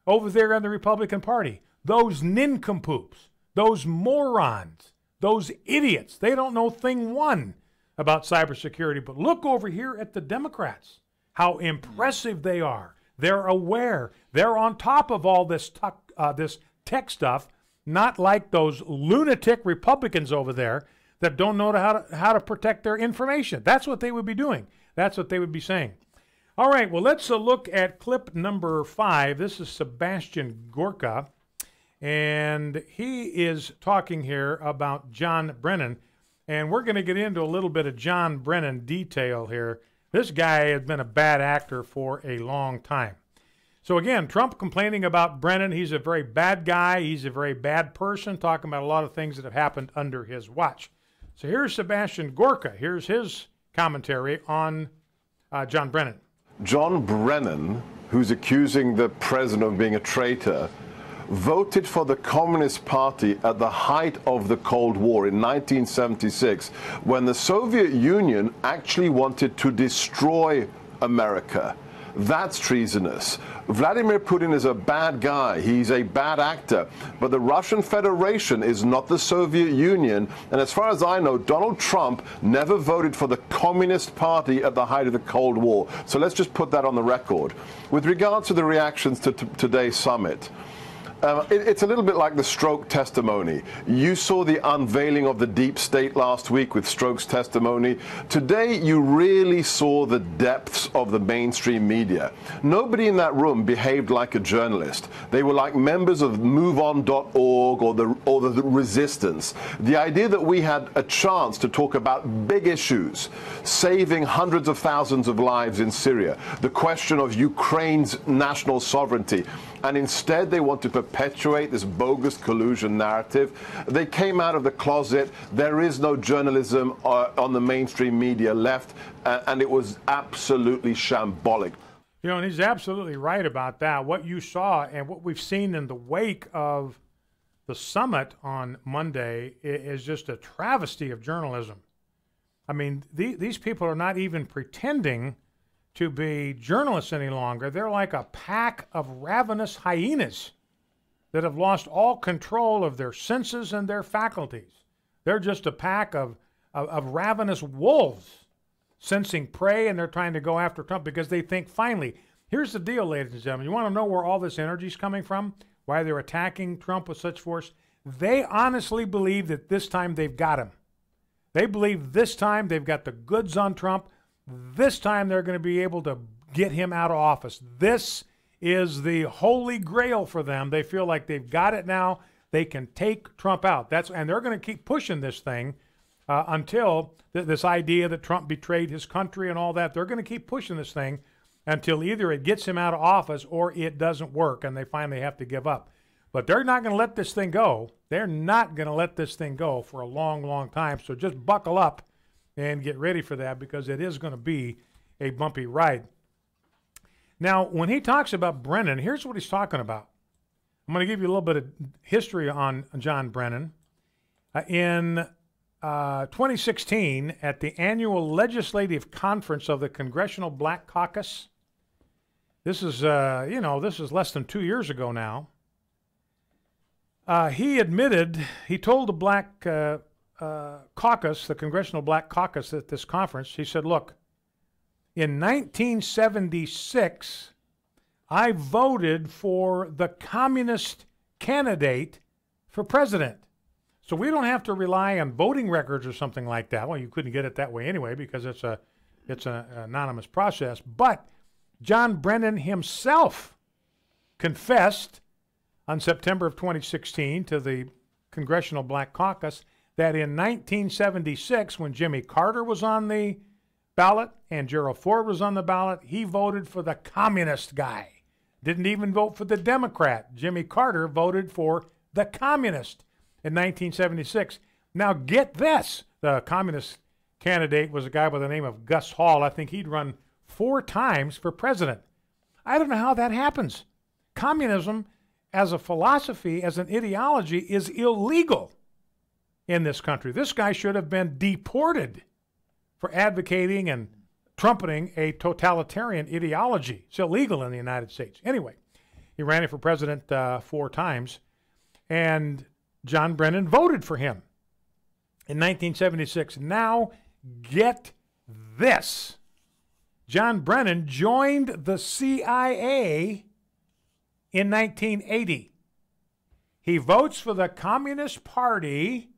over there in the Republican Party, those nincompoops, those morons, those idiots. They don't know thing one about cybersecurity. But look over here at the Democrats, how impressive they are. They're aware. They're on top of all this tech stuff, not like those lunatic Republicans over there that don't know how to protect their information. That's what they would be doing. That's what they would be saying. All right, well, let's look at clip number 5. This is Sebastian Gorka, And he is talking here about John Brennan. And we're going to get into a little bit of John Brennan detail here. This guy has been a bad actor for a long time. So again, Trump complaining about Brennan. He's a very bad guy. He's a very bad person, talking about a lot of things that have happened under his watch. So here's Sebastian Gorka. Here's his commentary on John Brennan. John Brennan, who's accusing the president of being a traitor, voted for the Communist Party at the height of the Cold War in 1976, when the Soviet Union actually wanted to destroy America. That's treasonous. Vladimir Putin is a bad guy. He's a bad actor. But the Russian Federation is not the Soviet Union. And as far as I know, Donald Trump never voted for the Communist Party at the height of the Cold War. So let's just put that on the record. With regard to the reactions to today's summit, it's a little bit like the Strozk testimony. You saw the unveiling of the deep state last week with Strozk's testimony. Today, you really saw the depths of the mainstream media. Nobody in that room behaved like a journalist. They were like members of MoveOn.org or the resistance. The idea that we had a chance to talk about big issues, saving hundreds of thousands of lives in Syria, the question of Ukraine's national sovereignty, and instead they want to perpetuate this bogus collusion narrative. They came out of the closet. There is no journalism on the mainstream media left, and it was absolutely shambolic. You know, and he's absolutely right about that. What you saw and what we've seen in the wake of the summit on Monday is just a travesty of journalism. I mean, these people are not even pretending to be journalists any longer. They're like a pack of ravenous hyenas that have lost all control of their senses and their faculties. They're just a pack of ravenous wolves sensing prey, and they're trying to go after Trump because they think, finally, here's the deal, ladies and gentlemen. You want to know where all this energy is coming from? Why they're attacking Trump with such force? They honestly believe that this time they've got him. They believe this time they've got the goods on Trump. This time they're going to be able to get him out of office. This is the holy grail for them. They feel like they've got it now. They can take Trump out. And they're going to keep pushing this thing until this idea that Trump betrayed his country and all that. They're going to keep pushing this thing until either it gets him out of office or it doesn't work and they finally have to give up. But they're not going to let this thing go. They're not going to let this thing go for a long, long time. So just buckle up and get ready for that, because it is going to be a bumpy ride. Now, when he talks about Brennan, here's what he's talking about. I'm going to give you a little bit of history on John Brennan. In 2016, at the annual legislative conference of the Congressional Black Caucus, this is, this is less than 2 years ago now, he told the Black Caucus, the Congressional Black Caucus at this conference, he said, look, in 1976, I voted for the communist candidate for president. So we don't have to rely on voting records or something like that. Well, you couldn't get it that way anyway because it's an anonymous process. But John Brennan himself confessed on September of 2016 to the Congressional Black Caucus that in 1976, when Jimmy Carter was on the ballot and Gerald Ford was on the ballot, he voted for the communist guy. Didn't even vote for the Democrat. Jimmy Carter voted for the communist in 1976. Now get this. The communist candidate was a guy by the name of Gus Hall. I think he'd run 4 times for president. I don't know how that happens. Communism as a philosophy, as an ideology, is illegal in this country. This guy should have been deported for advocating and trumpeting a totalitarian ideology. It's illegal in the United States. Anyway, he ran it for president 4 times, and John Brennan voted for him in 1976. Now, get this. John Brennan joined the CIA in 1980. He votes for the Communist Party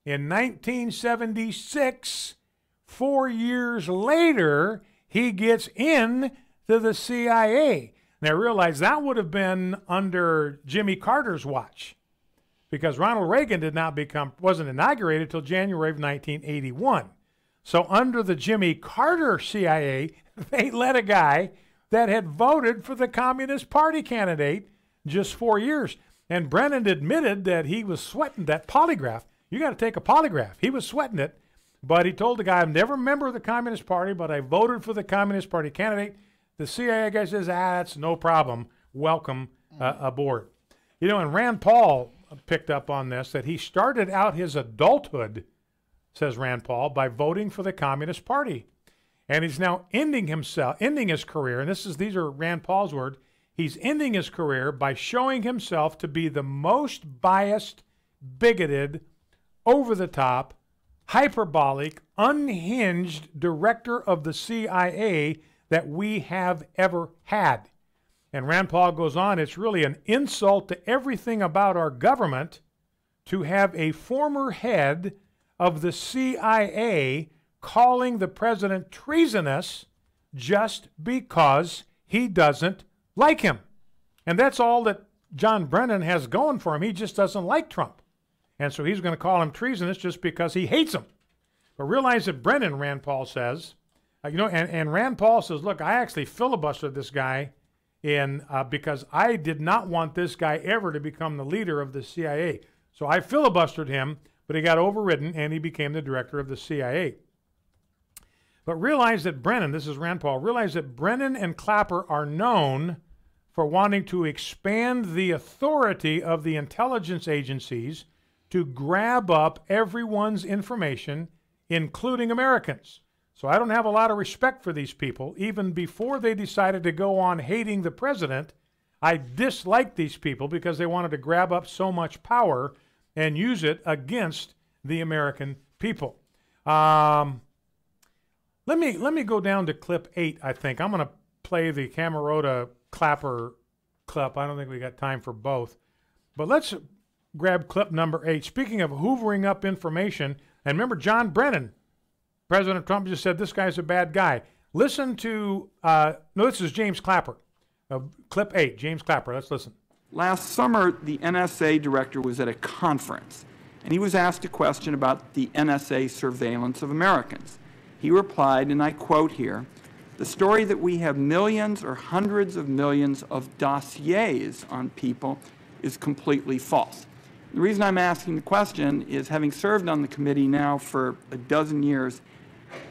in 1976. 4 years later, he gets in to the CIA. And I realized that would have been under Jimmy Carter's watch, because Ronald Reagan wasn't inaugurated until January of 1981. So under the Jimmy Carter CIA, they let a guy that had voted for the Communist Party candidate just 4 years. And Brennan admitted that he was sweating that polygraph. You got to take a polygraph. He was sweating it, but he told the guy, I'm never a member of the Communist Party, but I voted for the Communist Party candidate. The CIA guy says, that's no problem. Welcome aboard. You know, and Rand Paul picked up on this, that he started out his adulthood, says Rand Paul, by voting for the Communist Party. And he's now ending his career, and these are Rand Paul's words, he's ending his career by showing himself to be the most biased, bigoted, over-the-top, hyperbolic, unhinged director of the CIA that we have ever had. And Rand Paul goes on, it's really an insult to everything about our government to have a former head of the CIA calling the president treasonous just because he doesn't like him. And that's all that John Brennan has going for him. He just doesn't like Trump. And so he's going to call him treasonous just because he hates him. But realize that Brennan, Rand Paul says, and Rand Paul says, look, I actually filibustered this guy because I did not want this guy ever to become the leader of the CIA. So I filibustered him, but he got overridden and he became the director of the CIA. But realize that Brennan, this is Rand Paul, realize that Brennan and Clapper are known for wanting to expand the authority of the intelligence agencies to grab up everyone's information, including Americans. So I don't have a lot of respect for these people. Even before they decided to go on hating the president, I disliked these people because they wanted to grab up so much power and use it against the American people. Let me go down to clip 8, I think. I'm going to play the Camerota Clapper clip. I don't think we got time for both. But let's grab clip number 8. Speaking of hoovering up information, and remember John Brennan, President Trump just said this guy's a bad guy. Listen to, this is James Clapper. Clip 8, James Clapper. Let's listen. Last summer, the NSA director was at a conference, and he was asked a question about the NSA surveillance of Americans. He replied, and I quote here, "The story that we have millions or hundreds of millions of dossiers on people is completely false." The reason I'm asking the question is, having served on the committee now for a dozen years,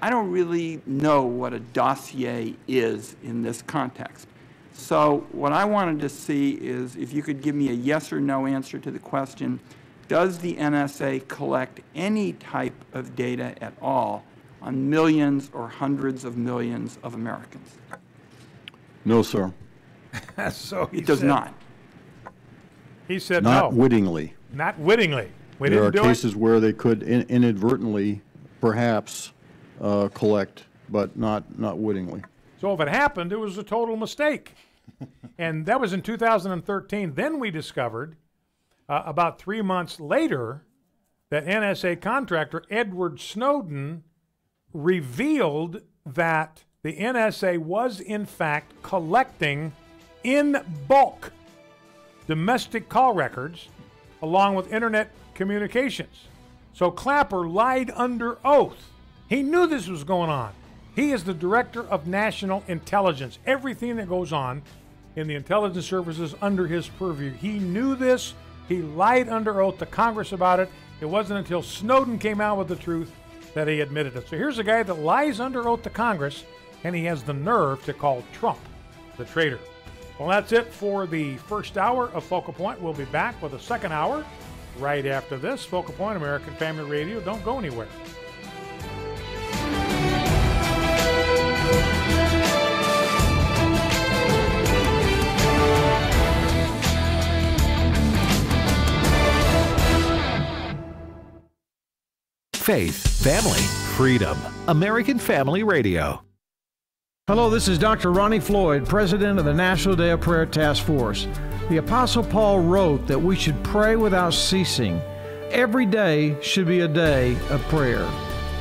I don't really know what a dossier is in this context. So what I wanted to see is if you could give me a yes or no answer to the question, does the NSA collect any type of data at all on millions or hundreds of millions of Americans? No, sir. So it does not. He said not no. Wittingly. Not wittingly. There are cases where they could inadvertently, perhaps, collect, but not wittingly. So if it happened, it was a total mistake. And that was in 2013. Then we discovered, about 3 months later, that NSA contractor Edward Snowden revealed that the NSA was, in fact, collecting in bulk domestic call records along with internet communications. So Clapper lied under oath. He knew this was going on. He is the director of national intelligence. Everything that goes on in the intelligence services under his purview. He knew this. He lied under oath to Congress about it. It wasn't until Snowden came out with the truth that he admitted it. So here's a guy that lies under oath to Congress, and he has the nerve to call Trump the traitor. Well, that's it for the first hour of Focal Point. We'll be back with a second hour right after this. Focal Point, American Family Radio. Don't go anywhere. Faith, family, freedom. American Family Radio. Hello, this is Dr. Ronnie Floyd, President of the National Day of Prayer Task Force. The Apostle Paul wrote that we should pray without ceasing. Every day should be a day of prayer.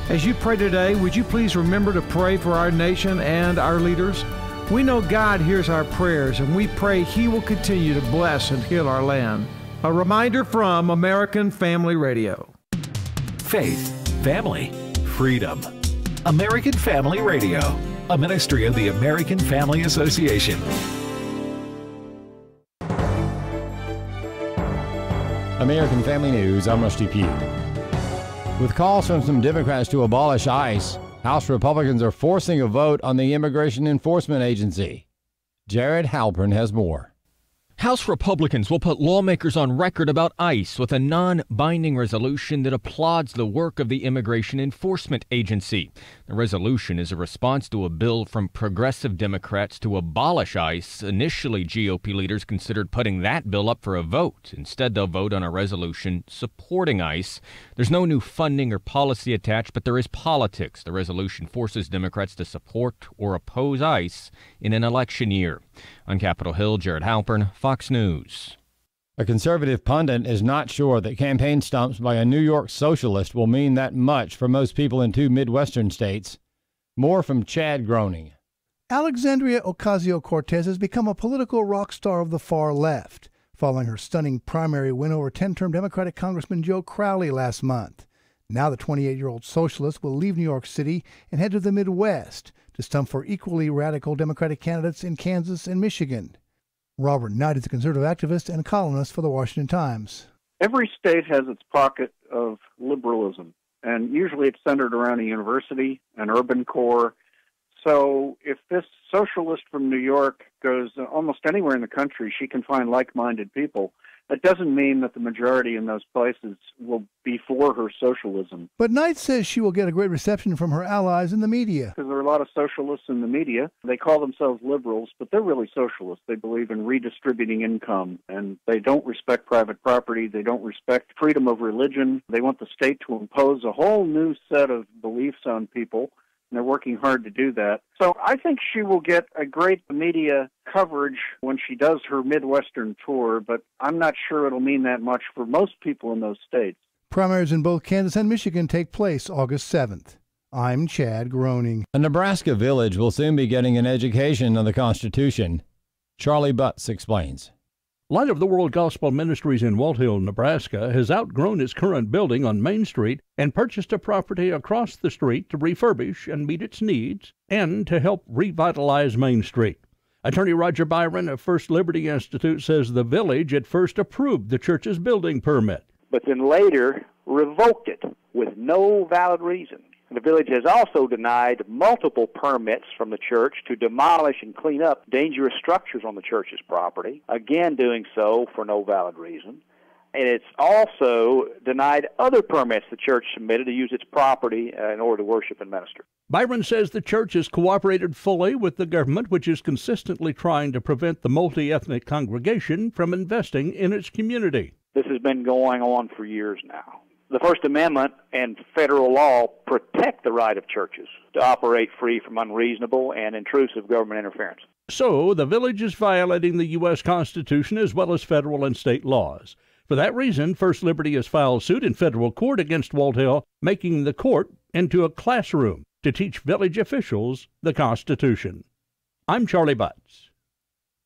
As you pray today, would you please remember to pray for our nation and our leaders? We know God hears our prayers, and we pray He will continue to bless and heal our land. A reminder from American Family Radio. Faith, family, freedom. American Family Radio, a ministry of the American Family Association. American Family News, I'm Rusty Pugh. With calls from some Democrats to abolish ICE, House Republicans are forcing a vote on the Immigration Enforcement Agency. Jared Halpern has more. House Republicans will put lawmakers on record about ICE with a non-binding resolution that applauds the work of the Immigration Enforcement Agency. The resolution is a response to a bill from progressive Democrats to abolish ICE. Initially, GOP leaders considered putting that bill up for a vote. Instead, they'll vote on a resolution supporting ICE. There's no new funding or policy attached, but there is politics. The resolution forces Democrats to support or oppose ICE in an election year. On Capitol Hill, Jared Halpern, Fox News. A conservative pundit is not sure that campaign stumps by a New York socialist will mean that much for most people in two Midwestern states. More from Chad Groening. Alexandria Ocasio-Cortez has become a political rock star of the far left, following her stunning primary win over 10-term Democratic Congressman Joe Crowley last month. Now the 28-year-old socialist will leave New York City and head to the Midwest to stump for equally radical Democratic candidates in Kansas and Michigan. Robert Knight is a conservative activist and columnist for the Washington Times. Every state has its pocket of liberalism, and usually it's centered around a university, an urban core. So if this socialist from New York goes almost anywhere in the country, she can find like-minded people. That doesn't mean that the majority in those places will be for her socialism. But Knight says she will get a great reception from her allies in the media. Because there are a lot of socialists in the media. They call themselves liberals, but they're really socialists. They believe in redistributing income, and they don't respect private property. They don't respect freedom of religion. They want the state to impose a whole new set of beliefs on people. And they're working hard to do that. So I think she will get a great media coverage when she does her Midwestern tour, but I'm not sure it'll mean that much for most people in those states. Primaries in both Kansas and Michigan take place August 7th. I'm Chad Groening. A Nebraska village will soon be getting an education on the Constitution. Charlie Butts explains. Light of the World Gospel Ministries in Walt Hill, Nebraska, has outgrown its current building on Main Street and purchased a property across the street to refurbish and meet its needs and to help revitalize Main Street. Attorney Roger Byron of First Liberty Institute says the village at first approved the church's building permit, but then later revoked it with no valid reason. The village has also denied multiple permits from the church to demolish and clean up dangerous structures on the church's property, again doing so for no valid reason. And it's also denied other permits the church submitted to use its property in order to worship and minister. Byron says the church has cooperated fully with the government, which is consistently trying to prevent the multi-ethnic congregation from investing in its community. This has been going on for years now. The First Amendment and federal law protect the right of churches to operate free from unreasonable and intrusive government interference. So the village is violating the U.S. Constitution as well as federal and state laws. For that reason, First Liberty has filed suit in federal court against Walt Hill, making the court into a classroom to teach village officials the Constitution. I'm Charlie Butts.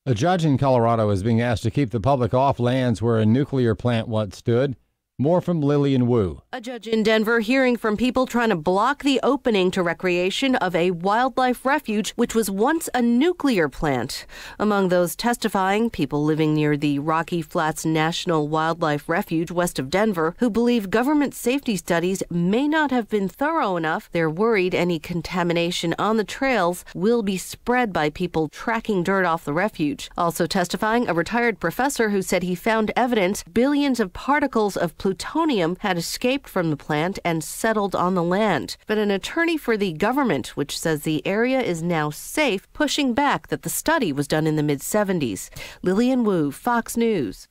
A judge in Colorado is being asked to keep the public off lands where a nuclear plant once stood. More from Lillian Wu. A judge in Denver hearing from people trying to block the opening to recreation of a wildlife refuge, which was once a nuclear plant. Among those testifying, people living near the Rocky Flats National Wildlife Refuge west of Denver, who believe government safety studies may not have been thorough enough. They're worried any contamination on the trails will be spread by people tracking dirt off the refuge. Also testifying, a retired professor who said he found evidence billions of particles of plutonium had escaped from the plant and settled on the land. But an attorney for the government, which says the area is now safe, pushing back that the study was done in the mid-70s. Lillian Wu, Fox News.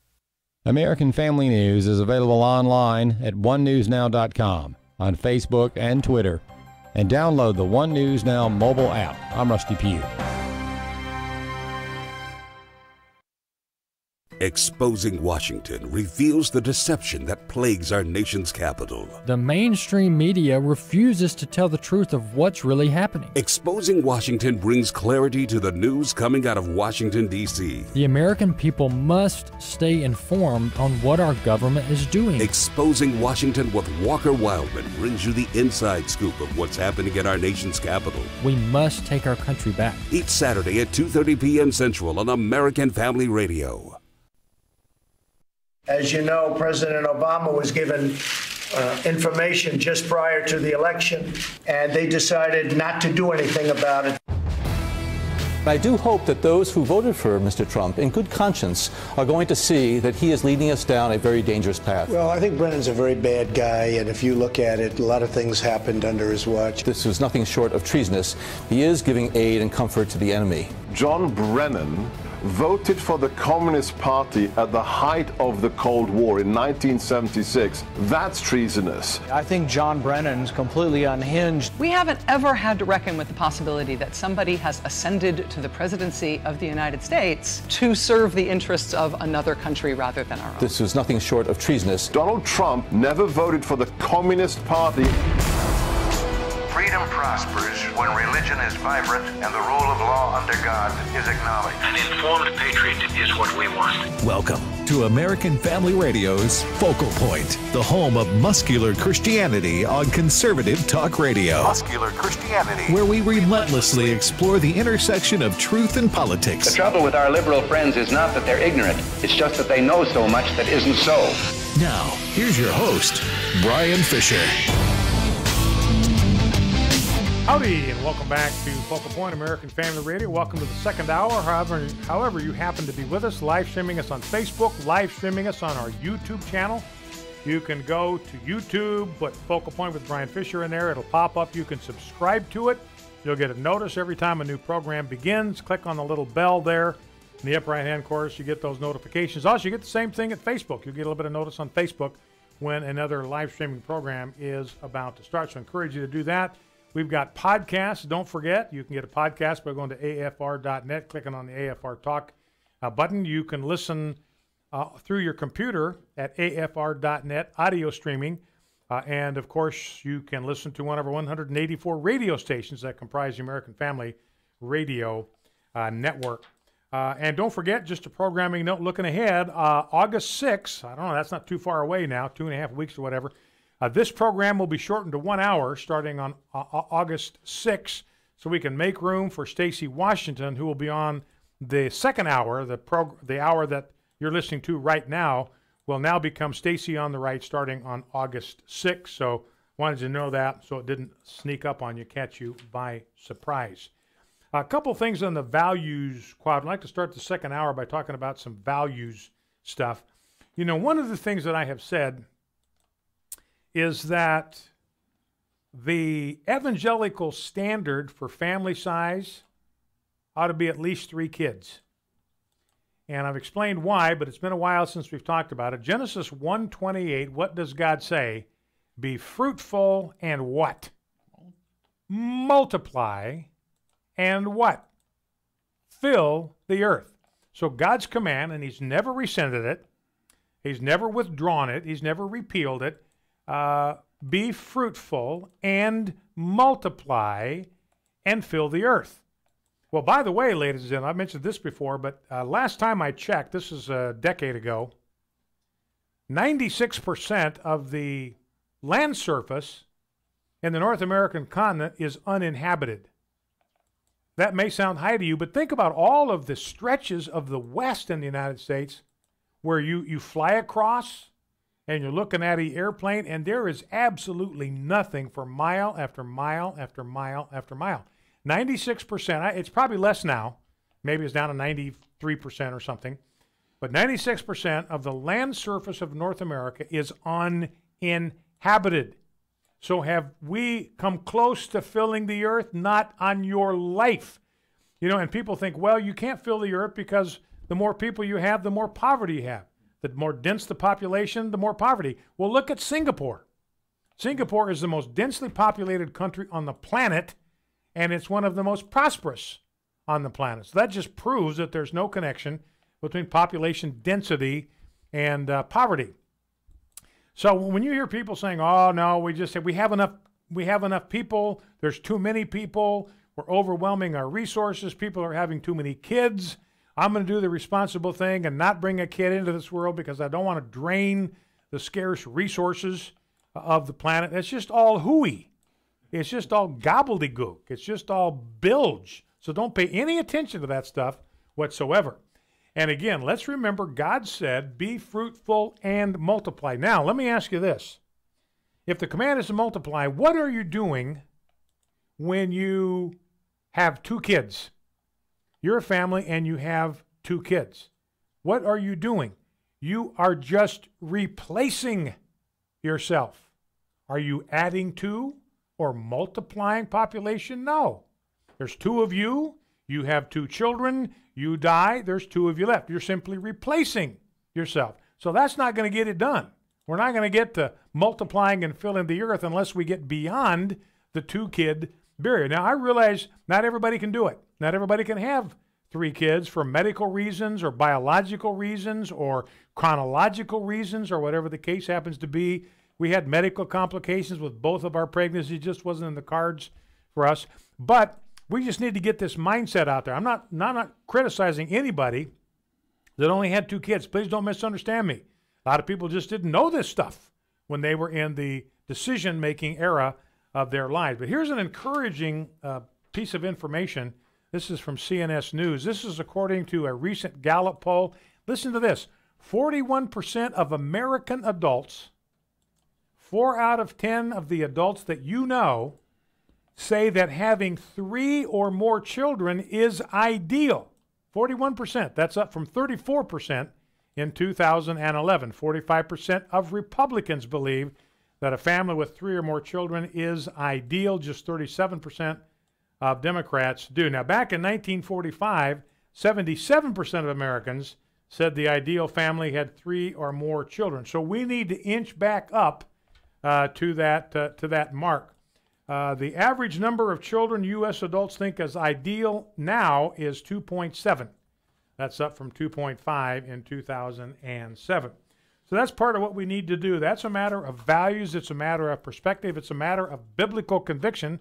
American Family News is available online at onenewsnow.com, on Facebook and Twitter, and download the One News Now mobile app. I'm Rusty Pugh. Exposing Washington reveals the deception that plagues our nation's capital. The mainstream media refuses to tell the truth of what's really happening. Exposing Washington brings clarity to the news coming out of Washington, D.C. The American people must stay informed on what our government is doing. Exposing Washington with Walker Wildman brings you the inside scoop of what's happening in our nation's capital. We must take our country back. Each Saturday at 2:30 p.m. Central on American Family Radio. As you know, President Obama was given information just prior to the election, and they decided not to do anything about it. I do hope that those who voted for Mr. Trump in good conscience are going to see that he is leading us down a very dangerous path. Well, I think Brennan's a very bad guy, and if you look at it, a lot of things happened under his watch. This was nothing short of treasonous. He is giving aid and comfort to the enemy. John Brennan voted for the Communist Party at the height of the Cold War in 1976. That's treasonous. I think John Brennan's completely unhinged. We haven't ever had to reckon with the possibility that somebody has ascended to the presidency of the United States to serve the interests of another country rather than our own. This was nothing short of treasonous. Donald Trump never voted for the Communist Party. Freedom prospers when religion is vibrant and the rule of law under God is acknowledged. An informed patriot is what we want. Welcome to American Family Radio's Focal Point, the home of muscular Christianity on conservative talk radio. Muscular Christianity. Where we relentlessly explore the intersection of truth and politics. The trouble with our liberal friends is not that they're ignorant. It's just that they know so much that isn't so. Now, here's your host, Brian Fisher. Howdy, and welcome back to Focal Point, American Family Radio. Welcome to the second hour. However you happen to be with us, live streaming us on Facebook, live streaming us on our YouTube channel. You can go to YouTube, put Focal Point with Brian Fisher in there. It'll pop up. You can subscribe to it. You'll get a notice every time a new program begins. Click on the little bell there in the upper right-hand corner. You get those notifications. Also, you get the same thing at Facebook. You'll get a little bit of notice on Facebook when another live streaming program is about to start. So I encourage you to do that. We've got podcasts. Don't forget, you can get a podcast by going to afr.net, clicking on the AFR Talk button. You can listen through your computer at afr.net, audio streaming. And, of course, you can listen to one of our 184 radio stations that comprise the American Family Radio Network. And don't forget, just a programming note looking ahead, August 6th, I don't know, that's not too far away now, 2.5 weeks or whatever. This program will be shortened to 1 hour starting on August 6th, so we can make room for Stacy Washington, who will be on the second hour. The hour that you're listening to right now will now become Stacy on the Right starting on August 6th. So wanted you to know that so it didn't sneak up on you, catch you by surprise. A couple things on the values quad. I'd like to start the second hour by talking about some values stuff. You know, one of the things that I have said is that the evangelical standard for family size ought to be at least 3 kids. And I've explained why, but it's been a while since we've talked about it. Genesis 1:28, what does God say? Be fruitful and what? Multiply and what? Fill the earth. So God's command, and he's never rescinded it, he's never withdrawn it, he's never repealed it, be fruitful and multiply and fill the earth. Well, by the way, ladies and gentlemen, I've mentioned this before, but last time I checked, this is a decade ago, 96% of the land surface in the North American continent is uninhabited. That may sound high to you, but think about all of the stretches of the West in the United States where you fly across and you're looking at an airplane, and there is absolutely nothing for mile after mile after mile after mile. 96%, it's probably less now. Maybe it's down to 93% or something. But 96% of the land surface of North America is uninhabited. So have we come close to filling the earth? Not on your life. You know, and people think, well, you can't fill the earth because the more people you have, the more poverty you have. The more dense the population, the more poverty. Well, look at Singapore. Singapore is the most densely populated country on the planet, and it's one of the most prosperous on the planet. So that just proves that there's no connection between population density and poverty. So when you hear people saying, "Oh no, we have enough people. There's too many people. We're overwhelming our resources. People are having too many kids. I'm going to do the responsible thing and not bring a kid into this world because I don't want to drain the scarce resources of the planet." It's just all hooey. It's just all gobbledygook. It's just all bilge. So don't pay any attention to that stuff whatsoever. And again, let's remember God said, "Be fruitful and multiply." Now, let me ask you this. If the command is to multiply, what are you doing when you have 2 kids? You're a family and you have 2 kids. What are you doing? You are just replacing yourself. Are you adding to or multiplying population? No. There's 2 of you. You have 2 children. You die. There's 2 of you left. You're simply replacing yourself. So that's not going to get it done. We're not going to get to multiplying and filling the earth unless we get beyond the 2-kid barrier. Now, I realize not everybody can do it. Not everybody can have 3 kids for medical reasons or biological reasons or chronological reasons or whatever the case happens to be. We had medical complications with both of our pregnancies. It just wasn't in the cards for us. But we just need to get this mindset out there. I'm not criticizing anybody that only had 2 kids. Please don't misunderstand me. A lot of people just didn't know this stuff when they were in the decision-making era of their lives. But here's an encouraging piece of information. This is from CNS News. This is according to a recent Gallup poll. Listen to this. 41% of American adults, 4 out of 10 of the adults that you know, say that having 3 or more children is ideal. 41%. That's up from 34% in 2011. 45% of Republicans believe that a family with 3 or more children is ideal. Just 37% of Democrats do. Now, back in 1945, 77% of Americans said the ideal family had 3 or more children. So we need to inch back up to that mark. The average number of children U.S. adults think is ideal now is 2.7. That's up from 2.5 in 2007. So that's part of what we need to do. That's a matter of values. It's a matter of perspective. It's a matter of biblical conviction,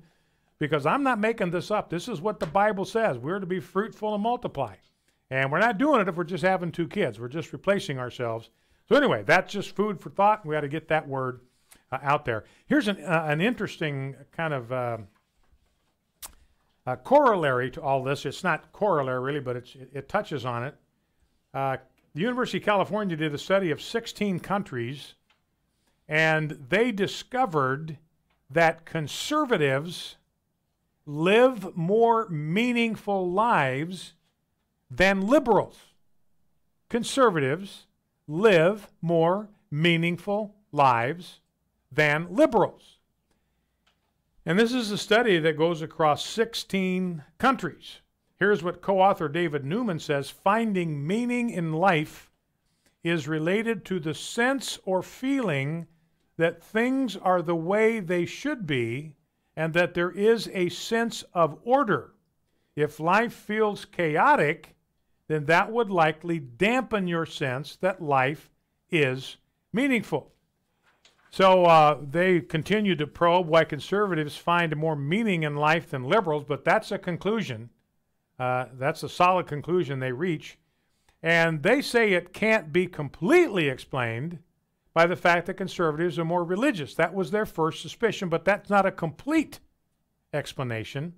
because I'm not making this up. This is what the Bible says. We're to be fruitful and multiply. And we're not doing it if we're just having 2 kids. We're just replacing ourselves. So anyway, that's just food for thought. We got to get that word out there. Here's an interesting kind of corollary to all this. It's not corollary really, but it touches on it. The University of California did a study of 16 countries, and they discovered that conservatives live more meaningful lives than liberals. Conservatives live more meaningful lives than liberals. And this is a study that goes across 16 countries. Here's what co-author David Newman says: finding meaning in life is related to the sense or feeling that things are the way they should be and that there is a sense of order. If life feels chaotic, then that would likely dampen your sense that life is meaningful. So they continue to probe why conservatives find more meaning in life than liberals, but that's a conclusion. That's a solid conclusion they reach. And they say it can't be completely explained by the fact that conservatives are more religious. That was their first suspicion, but that's not a complete explanation.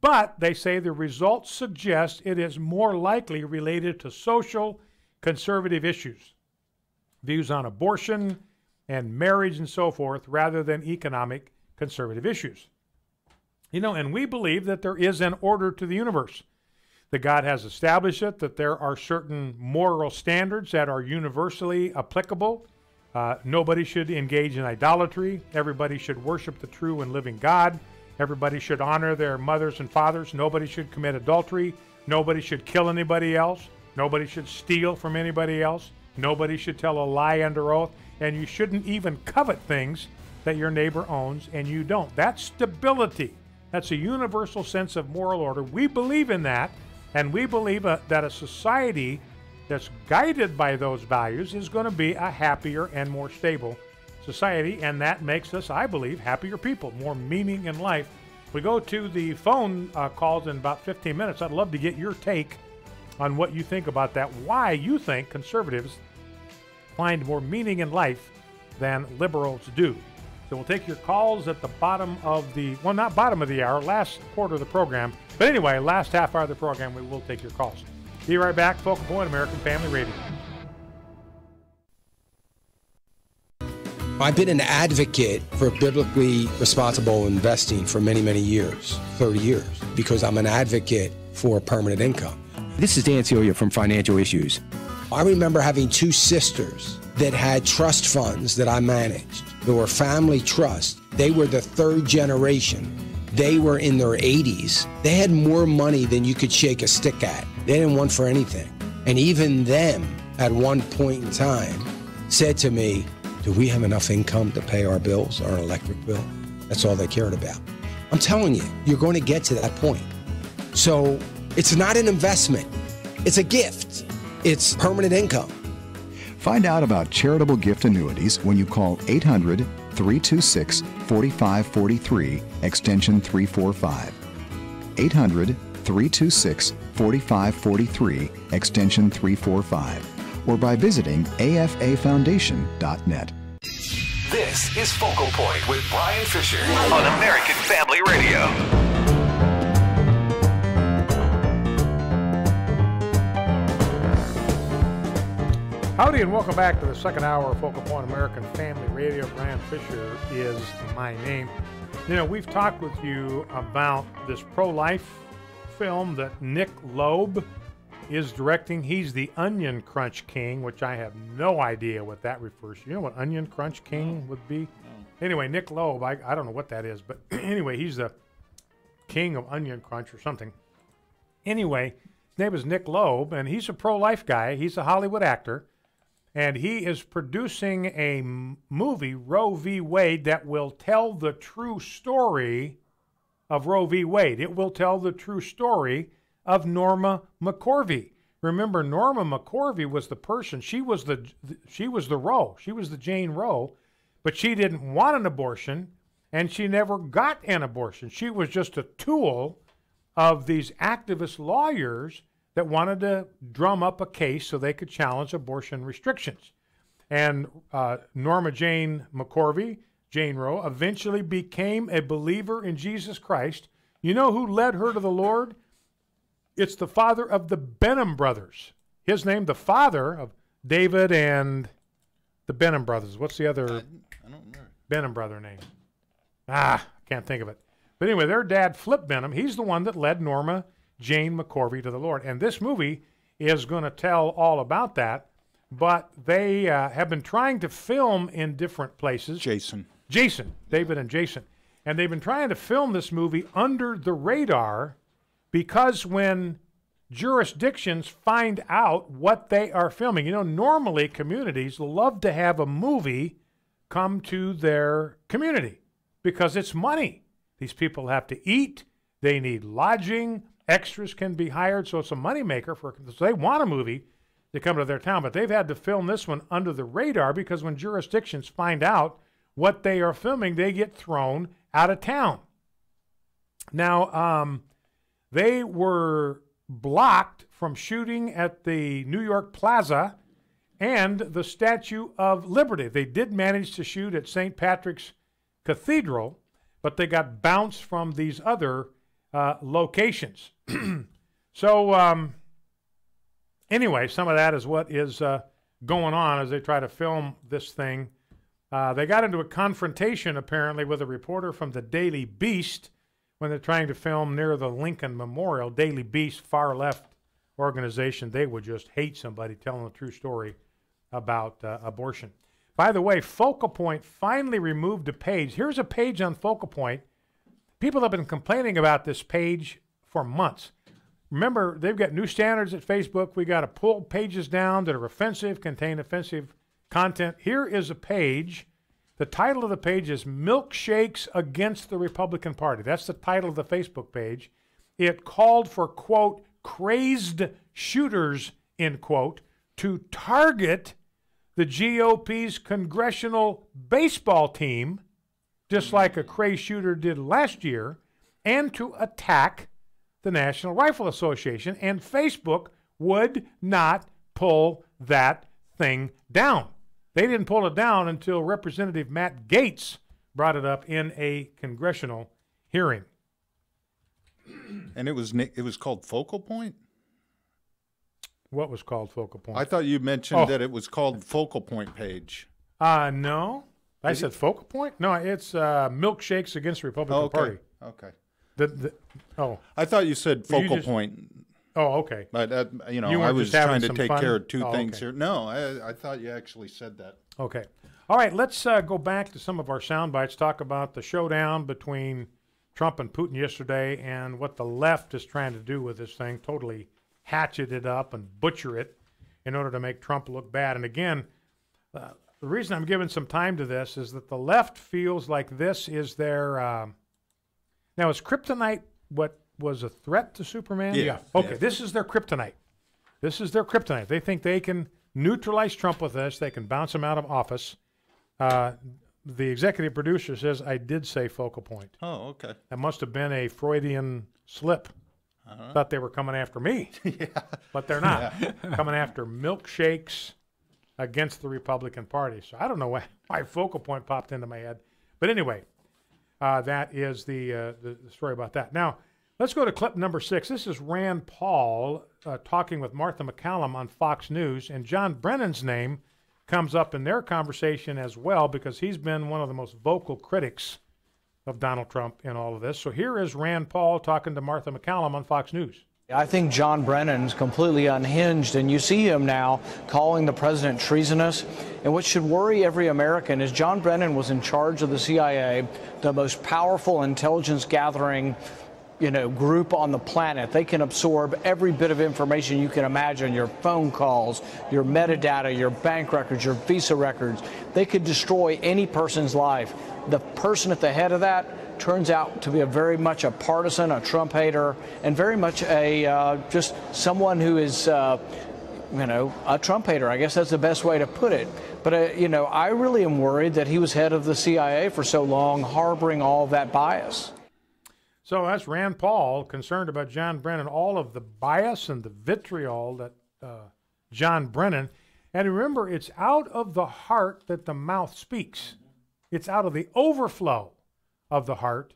But they say the results suggest it is more likely related to social conservative issues, views on abortion and marriage and so forth, rather than economic conservative issues. You know, and we believe that there is an order to the universe, that God has established it, that there are certain moral standards that are universally applicable. Nobody should engage in idolatry. Everybody should worship the true and living God. Everybody should honor their mothers and fathers. Nobody should commit adultery. Nobody should kill anybody else. Nobody should steal from anybody else. Nobody should tell a lie under oath. And you shouldn't even covet things that your neighbor owns and you don't. That's stability. That's a universal sense of moral order. We believe in that, and we believe that a society that's guided by those values is going to be a happier and more stable society, and that makes us, I believe, happier people, more meaning in life. We go to the phone calls in about 15 minutes. I'd love to get your take on what you think about that, why you think conservatives find more meaning in life than liberals do. So we'll take your calls at the bottom of the, well, not bottom of the hour, last quarter of the program. But anyway, last half hour of the program, we will take your calls. Be right back. Focal Point, American Family Radio. I've been an advocate for biblically responsible investing for many, many years, 30 years, because I'm an advocate for permanent income. This is Dan Celia from Financial Issues. I remember having two sisters that had trust funds that I managed. They were family trust. They were the third generation. They were in their 80s. They had more money than you could shake a stick at. They didn't want for anything. And even them, at one point in time, said to me, do we have enough income to pay our bills, our electric bill? That's all they cared about. I'm telling you, you're going to get to that point. So it's not an investment. It's a gift. It's permanent income. Find out about charitable gift annuities when you call 800-326-4543, extension 345. 800-326-4543, extension 345. Or by visiting afafoundation.net. This is Focal Point with Brian Fisher on American Family Radio. Howdy and welcome back to the second hour of Focal Point American Family Radio. Brian Fisher is my name. You know, we've talked with you about this pro-life film that Nick Loeb is directing. He's the Onion Crunch King, which I have no idea what that refers to. You know what Onion Crunch King would be? Anyway, Nick Loeb, I don't know what that is, but anyway, he's the king of Onion Crunch or something. Anyway, his name is Nick Loeb, and he's a pro-life guy. He's a Hollywood actor. And he is producing a movie, Roe v. Wade, that will tell the true story of Roe v. Wade. It will tell the true story of Norma McCorvey. Remember, Norma McCorvey was the person. She was the Roe. She was the Jane Roe, but she didn't want an abortion, and she never got an abortion. She was just a tool of these activist lawyers that wanted to drum up a case so they could challenge abortion restrictions. And Norma Jane McCorvey, Jane Roe, eventually became a believer in Jesus Christ. You know who led her to the Lord? It's the father of the Brennan brothers. His name, the father of David and the Brennan brothers. What's the other I don't know. Brennan brother name? I can't think of it. But anyway, their dad, Flip Brennan, he's the one that led Norma Jane McCorvey to the Lord. And this movie is going to tell all about that, but they have been trying to film in different places. Jason, David and Jason. And they've been trying to film this movie under the radar because when jurisdictions find out what they are filming, you know, normally communities love to have a movie come to their community because it's money. These people have to eat. They need lodging. Extras can be hired, so it's a moneymaker so they want a movie to come to their town, but they've had to film this one under the radar because when jurisdictions find out what they are filming, they get thrown out of town. Now, they were blocked from shooting at the New York Plaza and the Statue of Liberty. They did manage to shoot at St. Patrick's Cathedral, but they got bounced from these other locations. So anyway, some of that is what is going on as they try to film this thing. They got into a confrontation, apparently, with a reporter from the Daily Beast when they're trying to film near the Lincoln Memorial. Daily Beast, far-left organization, they would just hate somebody telling the true story about abortion. By the way, Focal Point finally removed a page. Here's a page on Focal Point. People have been complaining about this page for months. Remember, they've got new standards at Facebook. We got to pull pages down that are offensive, contain offensive content. Here is a page. The title of the page is Milkshakes Against the Republican Party. That's the title of the Facebook page. It called for, quote, crazed shooters, end quote, to target the GOP's congressional baseball team, just like a cray shooter did last year, and to attack the National Rifle Association. And Facebook would not pull that thing down. They didn't pull it down until Representative Matt Gaetz brought it up in a congressional hearing. And it was called Focal Point? What was called Focal Point? I thought you mentioned that it was called Focal Point page. No. I said Focal Point? No, it's Milkshakes Against the Republican Party. Okay. I thought you said Focal Point. Oh, okay. But, I was trying to take care of two things here. No, I thought you actually said that. Okay. All right, let's go back to some of our sound bites, talk about the showdown between Trump and Putin yesterday and what the left is trying to do with this thing, totally hatchet it up and butcher it in order to make Trump look bad. And again, the reason I'm giving some time to this is that the left feels like this is their now, is kryptonite what was a threat to Superman? Yeah. Okay, yeah. This is their kryptonite. This is their kryptonite. They think they can neutralize Trump with this. They can bounce him out of office. The executive producer says, I did say Focal Point. Oh, okay. That must have been a Freudian slip. Thought they were coming after me. Yeah. But they're not. Coming after Milkshakes Against the Republican Party. So I don't know why Focal Point popped into my head. But anyway, that is the story about that. Now, let's go to clip number 6. This is Rand Paul talking with Martha McCallum on Fox News, and John Brennan's name comes up in their conversation as well because he's been one of the most vocal critics of Donald Trump in all of this. So here is Rand Paul talking to Martha McCallum on Fox News. I think John Brennan's completely unhinged, and you see him now calling the president treasonous. And what should worry every American is John Brennan was in charge of the CIA, the most powerful intelligence gathering group on the planet. They can absorb every bit of information you can imagine, your phone calls, your metadata, your bank records, your visa records. They could destroy any person's life. The person at the head of that turns out to be very much a partisan, a Trump hater, and very much a just someone who is, a Trump hater. I guess that's the best way to put it. But, I really am worried that he was head of the CIA for so long, harboring all of that bias. So that's Rand Paul concerned about John Brennan, all of the bias and the vitriol that John Brennan. And remember, it's out of the heart that the mouth speaks. It's out of the overflow of the heart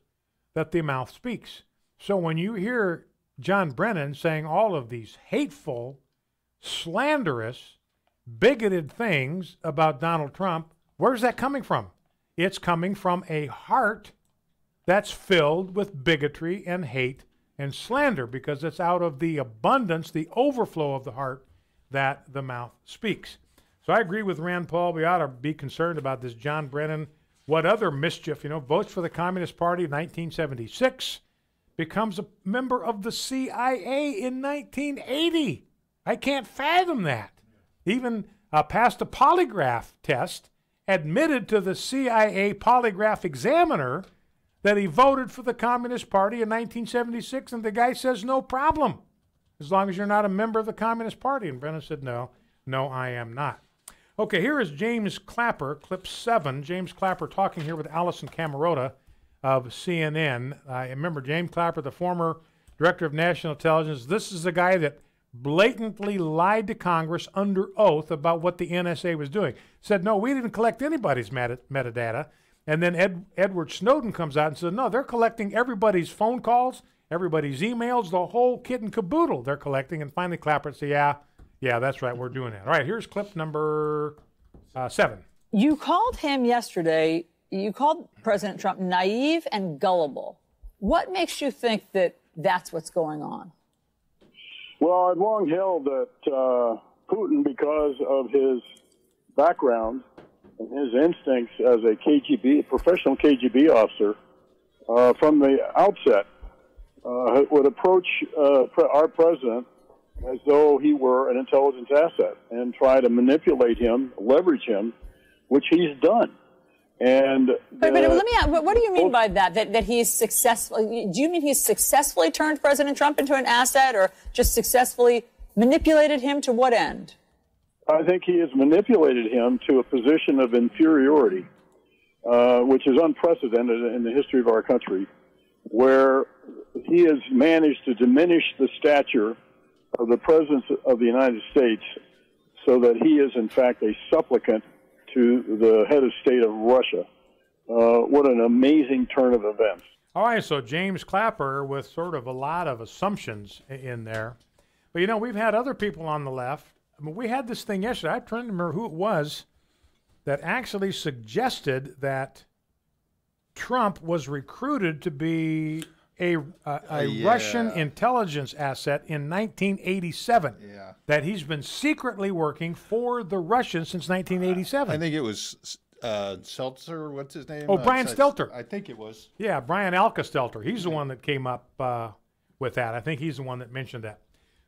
that the mouth speaks. So when you hear John Brennan saying all of these hateful, slanderous, bigoted things about Donald Trump, where's that coming from? It's coming from a heart that's filled with bigotry and hate and slander, because it's out of the abundance, the overflow of the heart, that the mouth speaks. So I agree with Rand Paul. We ought to be concerned about this John Brennan. What other mischief, votes for the Communist Party in 1976, becomes a member of the CIA in 1980. I can't fathom that. Even passed a polygraph test, admitted to the CIA polygraph examiner that he voted for the Communist Party in 1976, and the guy says, no problem, as long as you're not a member of the Communist Party. And Brennan said, no, I am not. Okay, here is James Clapper, clip 7. James Clapper talking here with Allison Camerota of CNN. I remember James Clapper, the former director of national intelligence. This is the guy that blatantly lied to Congress under oath about what the NSA was doing. Said, no, we didn't collect anybody's metadata. And then Edward Snowden comes out and says, no, they're collecting everybody's phone calls, everybody's emails, the whole kit and caboodle they're collecting. And finally Clapper said, yeah, that's right, we're doing that. All right, here's clip number 7. You called him yesterday, you called President Trump naive and gullible. What makes you think that that's what's going on? Well, I've long held that Putin, because of his background and his instincts as a professional KGB officer, from the outset, would approach our president as though he were an intelligence asset and try to manipulate him, leverage him, which he's done. And but let me ask, what do you mean by that? That he's successful? Do you mean he's successfully turned President Trump into an asset, or just successfully manipulated him to what end? I think he has manipulated him to a position of inferiority, which is unprecedented in the history of our country, where he has managed to diminish the stature of the President of the United States so that he is, in fact, a supplicant to the head of state of Russia. What an amazing turn of events. All right, so James Clapper with sort of a lot of assumptions in there. But, you know, we've had other people on the left. I mean, we had this thing yesterday. I'm trying to remember who it was that actually suggested that Trump was recruited to be a Russian intelligence asset in 1987. Yeah. That he's been secretly working for the Russians since 1987. I think it was Seltzer. What's his name? Oh, Brian Stelter. I think it was. Yeah, Brian Alka-Stelter. He's the one that came up with that. I think he's the one that mentioned that.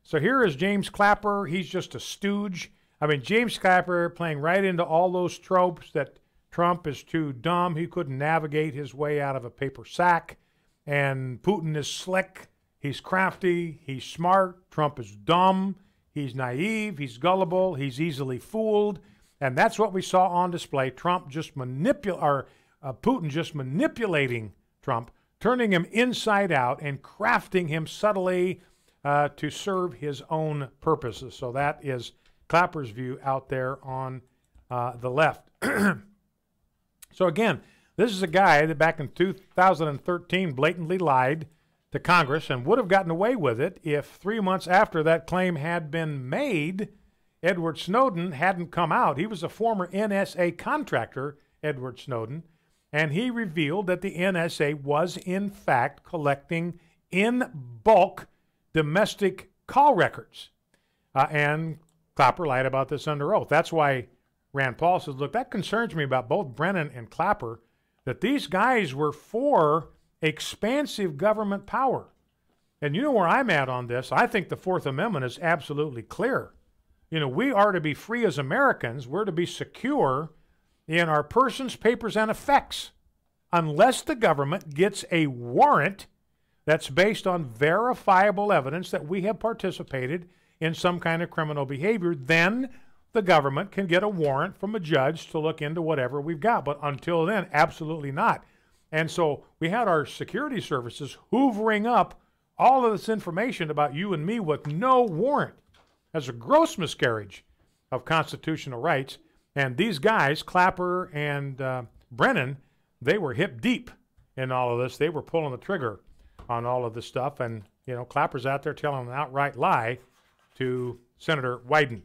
So here is James Clapper. He's just a stooge. I mean, James Clapper playing right into all those tropes that Trump is too dumb. He couldn't navigate his way out of a paper sack. And Putin is slick. He's crafty. He's smart. Trump is dumb. He's naive. He's gullible. He's easily fooled. And that's what we saw on display. Putin just manipulating Trump, turning him inside out and crafting him subtly to serve his own purposes. So that is Clapper's view out there on the left. So again, this is a guy that back in 2013 blatantly lied to Congress and would have gotten away with it if 3 months after that claim had been made, Edward Snowden hadn't come out. He was a former NSA contractor, Edward Snowden, and he revealed that the NSA was in fact collecting in bulk domestic call records. And Clapper lied about this under oath. That's why Rand Paul says, look, that concerns me about both Brennan and Clapper, that these guys were for expansive government power. And you know where I'm at on this. I think the Fourth Amendment is absolutely clear. You know, we are to be free as Americans. We're to be secure in our persons, papers, and effects unless the government gets a warrant that's based on verifiable evidence that we have participated in some kind of criminal behavior. Then the government can get a warrant from a judge to look into whatever we've got. But until then, absolutely not. And so we had our security services hoovering up all of this information about you and me with no warrant. That's a gross miscarriage of constitutional rights. And these guys, Clapper and Brennan, they were hip deep in all of this. They were pulling the trigger on all of this stuff. And, you know, Clapper's out there telling an outright lie to Senator Wyden.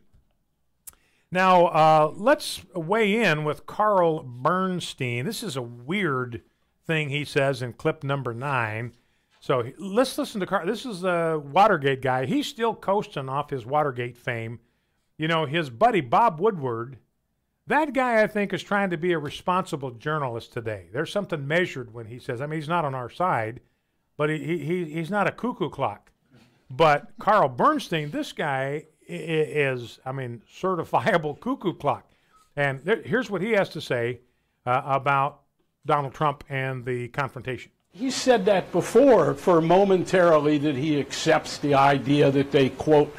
Now, let's weigh in with Carl Bernstein. This is a weird thing he says in clip number 9. So let's listen to Carl. This is the Watergate guy. He's still coasting off his Watergate fame. You know, his buddy Bob Woodward, that guy I think is trying to be a responsible journalist today. There's something measured when he says, I mean, he's not on our side, but he's not a cuckoo clock. But Carl Bernstein, this guy is, I mean, certifiable cuckoo clock. And here's what he has to say about Donald Trump and the confrontation. He said that before, for momentarily, that he accepts the idea that they, quote,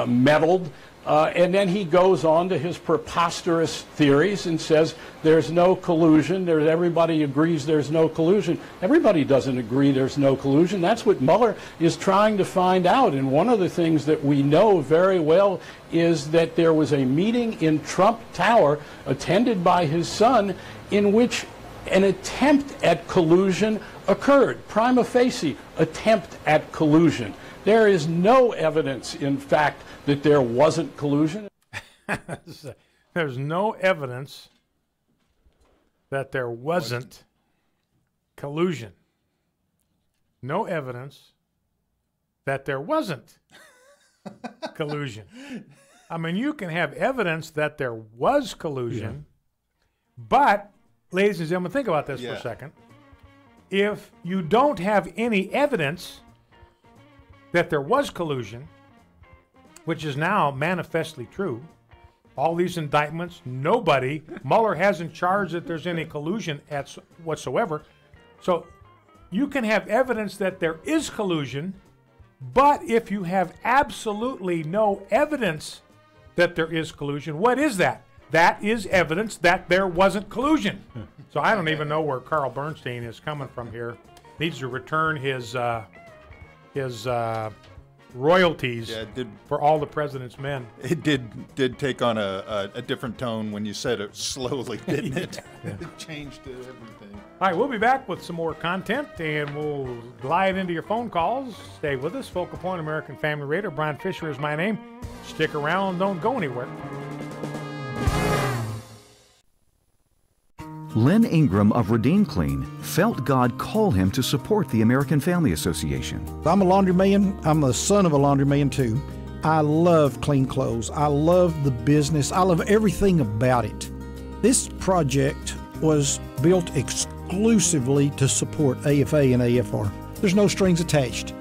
meddled. And then he goes on to his preposterous theories and says there's no collusion. Everybody agrees there's no collusion. Everybody doesn't agree there's no collusion. That's what Mueller is trying to find out. And one of the things that we know very well is that there was a meeting in Trump Tower attended by his son in which an attempt at collusion occurred. Prima facie attempt at collusion. There is no evidence, in fact, that there wasn't collusion. There's no evidence that there wasn't collusion. No evidence that there wasn't collusion. I mean, you can have evidence that there was collusion, but, ladies and gentlemen, think about this for a second. If you don't have any evidence that there was collusion, which is now manifestly true, all these indictments, nobody, Mueller hasn't charged that there's any collusion whatsoever. So you can have evidence that there is collusion, but if you have absolutely no evidence that there is collusion. What is that? That is evidence that there wasn't collusion. So I don't even know where Carl Bernstein is coming from here. Needs to return his royalties for all the president's men. It did take on a different tone when you said it slowly, didn't it? It changed everything. All right, we'll be back with some more content, and we'll glide into your phone calls. Stay with us. Focal Point American Family Radio. Brian Fisher is my name. Stick around. Don't go anywhere. Len Ingram of Redeem Clean felt God call him to support the American Family Association. I'm a laundryman. I'm the son of a laundryman, too. I love clean clothes. I love the business. I love everything about it. This project was built exclusively to support AFA and AFR. There's no strings attached.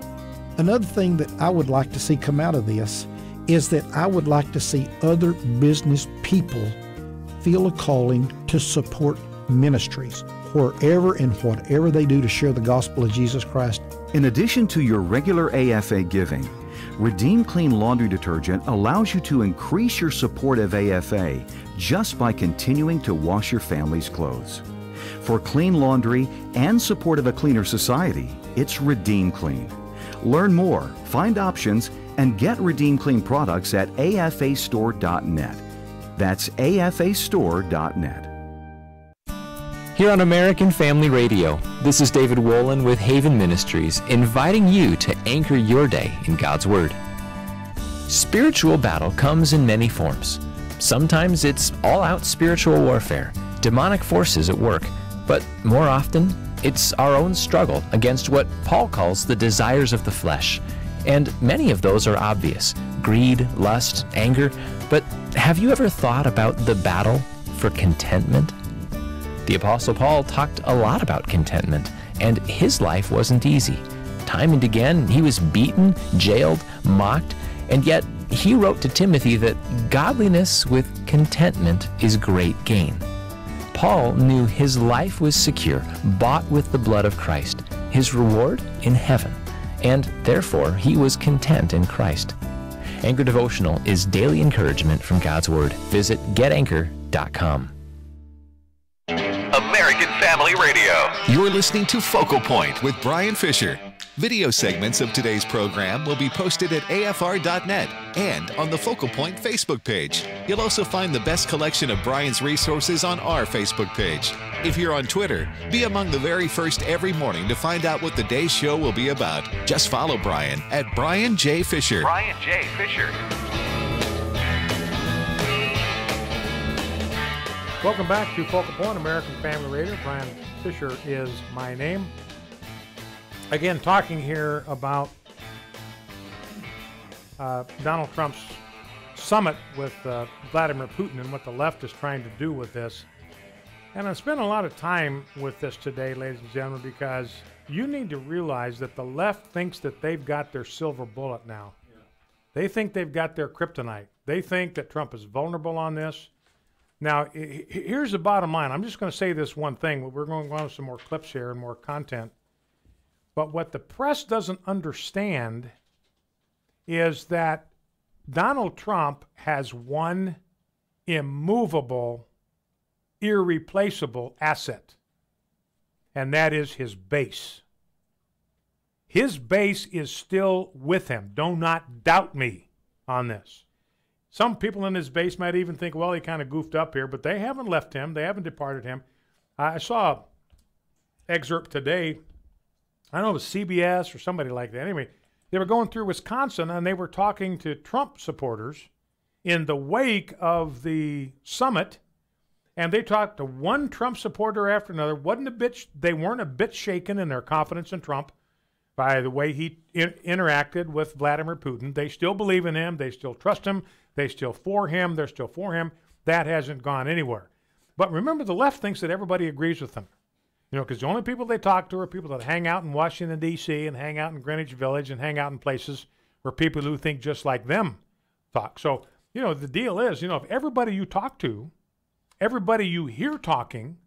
Another thing that I would like to see come out of this is that I would like to see other business people feel a calling to support ministries wherever and whatever they do to share the gospel of Jesus Christ. In addition to your regular AFA giving, Redeem Clean Laundry Detergent allows you to increase your support of AFA just by continuing to wash your family's clothes. For clean laundry and support of a cleaner society, it's Redeem Clean. Learn more, find options, and get Redeem Clean products at afastore.net. That's afastore.net. Here on American Family Radio, this is David Wolin with Haven Ministries, inviting you to anchor your day in God's Word. Spiritual battle comes in many forms. Sometimes it's all-out spiritual warfare, demonic forces at work, but more often, it's our own struggle against what Paul calls the desires of the flesh. And many of those are obvious: greed, lust, anger. But have you ever thought about the battle for contentment? The Apostle Paul talked a lot about contentment, and his life wasn't easy. Time and again, he was beaten, jailed, mocked, and yet he wrote to Timothy that godliness with contentment is great gain. Paul knew his life was secure, bought with the blood of Christ, his reward in heaven, and therefore he was content in Christ. Anchor Devotional is daily encouragement from God's Word. Visit getanchor.com. American Family Radio. You're listening to Focal Point with Brian Fisher. Video segments of today's program will be posted at afr.net and on the Focal Point Facebook page. You'll also find the best collection of Brian's resources on our Facebook page. If you're on Twitter, be among the very first every morning to find out what the day's show will be about. Just follow Brian at Brian J. Fisher. Brian J. Fisher. Welcome back to Focal Point, American Family Radio. Brian Fisher is my name. Again, talking here about Donald Trump's summit with Vladimir Putin and what the left is trying to do with this. And I spent a lot of time with this today, ladies and gentlemen, because you need to realize that the left thinks that they've got their silver bullet now. Yeah. They think they've got their kryptonite. They think that Trump is vulnerable on this. Now, here's the bottom line. I'm just going to say this one thing. We're going to go on some more clips here and more content. But what the press doesn't understand is that Donald Trump has one immovable, irreplaceable asset, and that is his base. His base is still with him. Do not doubt me on this. Some people in his base might even think, well, he kind of goofed up here, but they haven't left him. They haven't departed him. I saw an excerpt today. I don't know if it was CBS or somebody like that. Anyway, they were going through Wisconsin, and they were talking to Trump supporters in the wake of the summit, and they talked to one Trump supporter after another. They weren't a bit shaken in their confidence in Trump by the way he interacted with Vladimir Putin. They still believe in him. They still trust him. They still for him. They're still for him. That hasn't gone anywhere. But remember, the left thinks that everybody agrees with them. You know, because the only people they talk to are people that hang out in Washington, D.C., and hang out in Greenwich Village and hang out in places where people who think just like them talk. So, you know, the deal is, you know, if everybody you talk to, everybody you hear talking,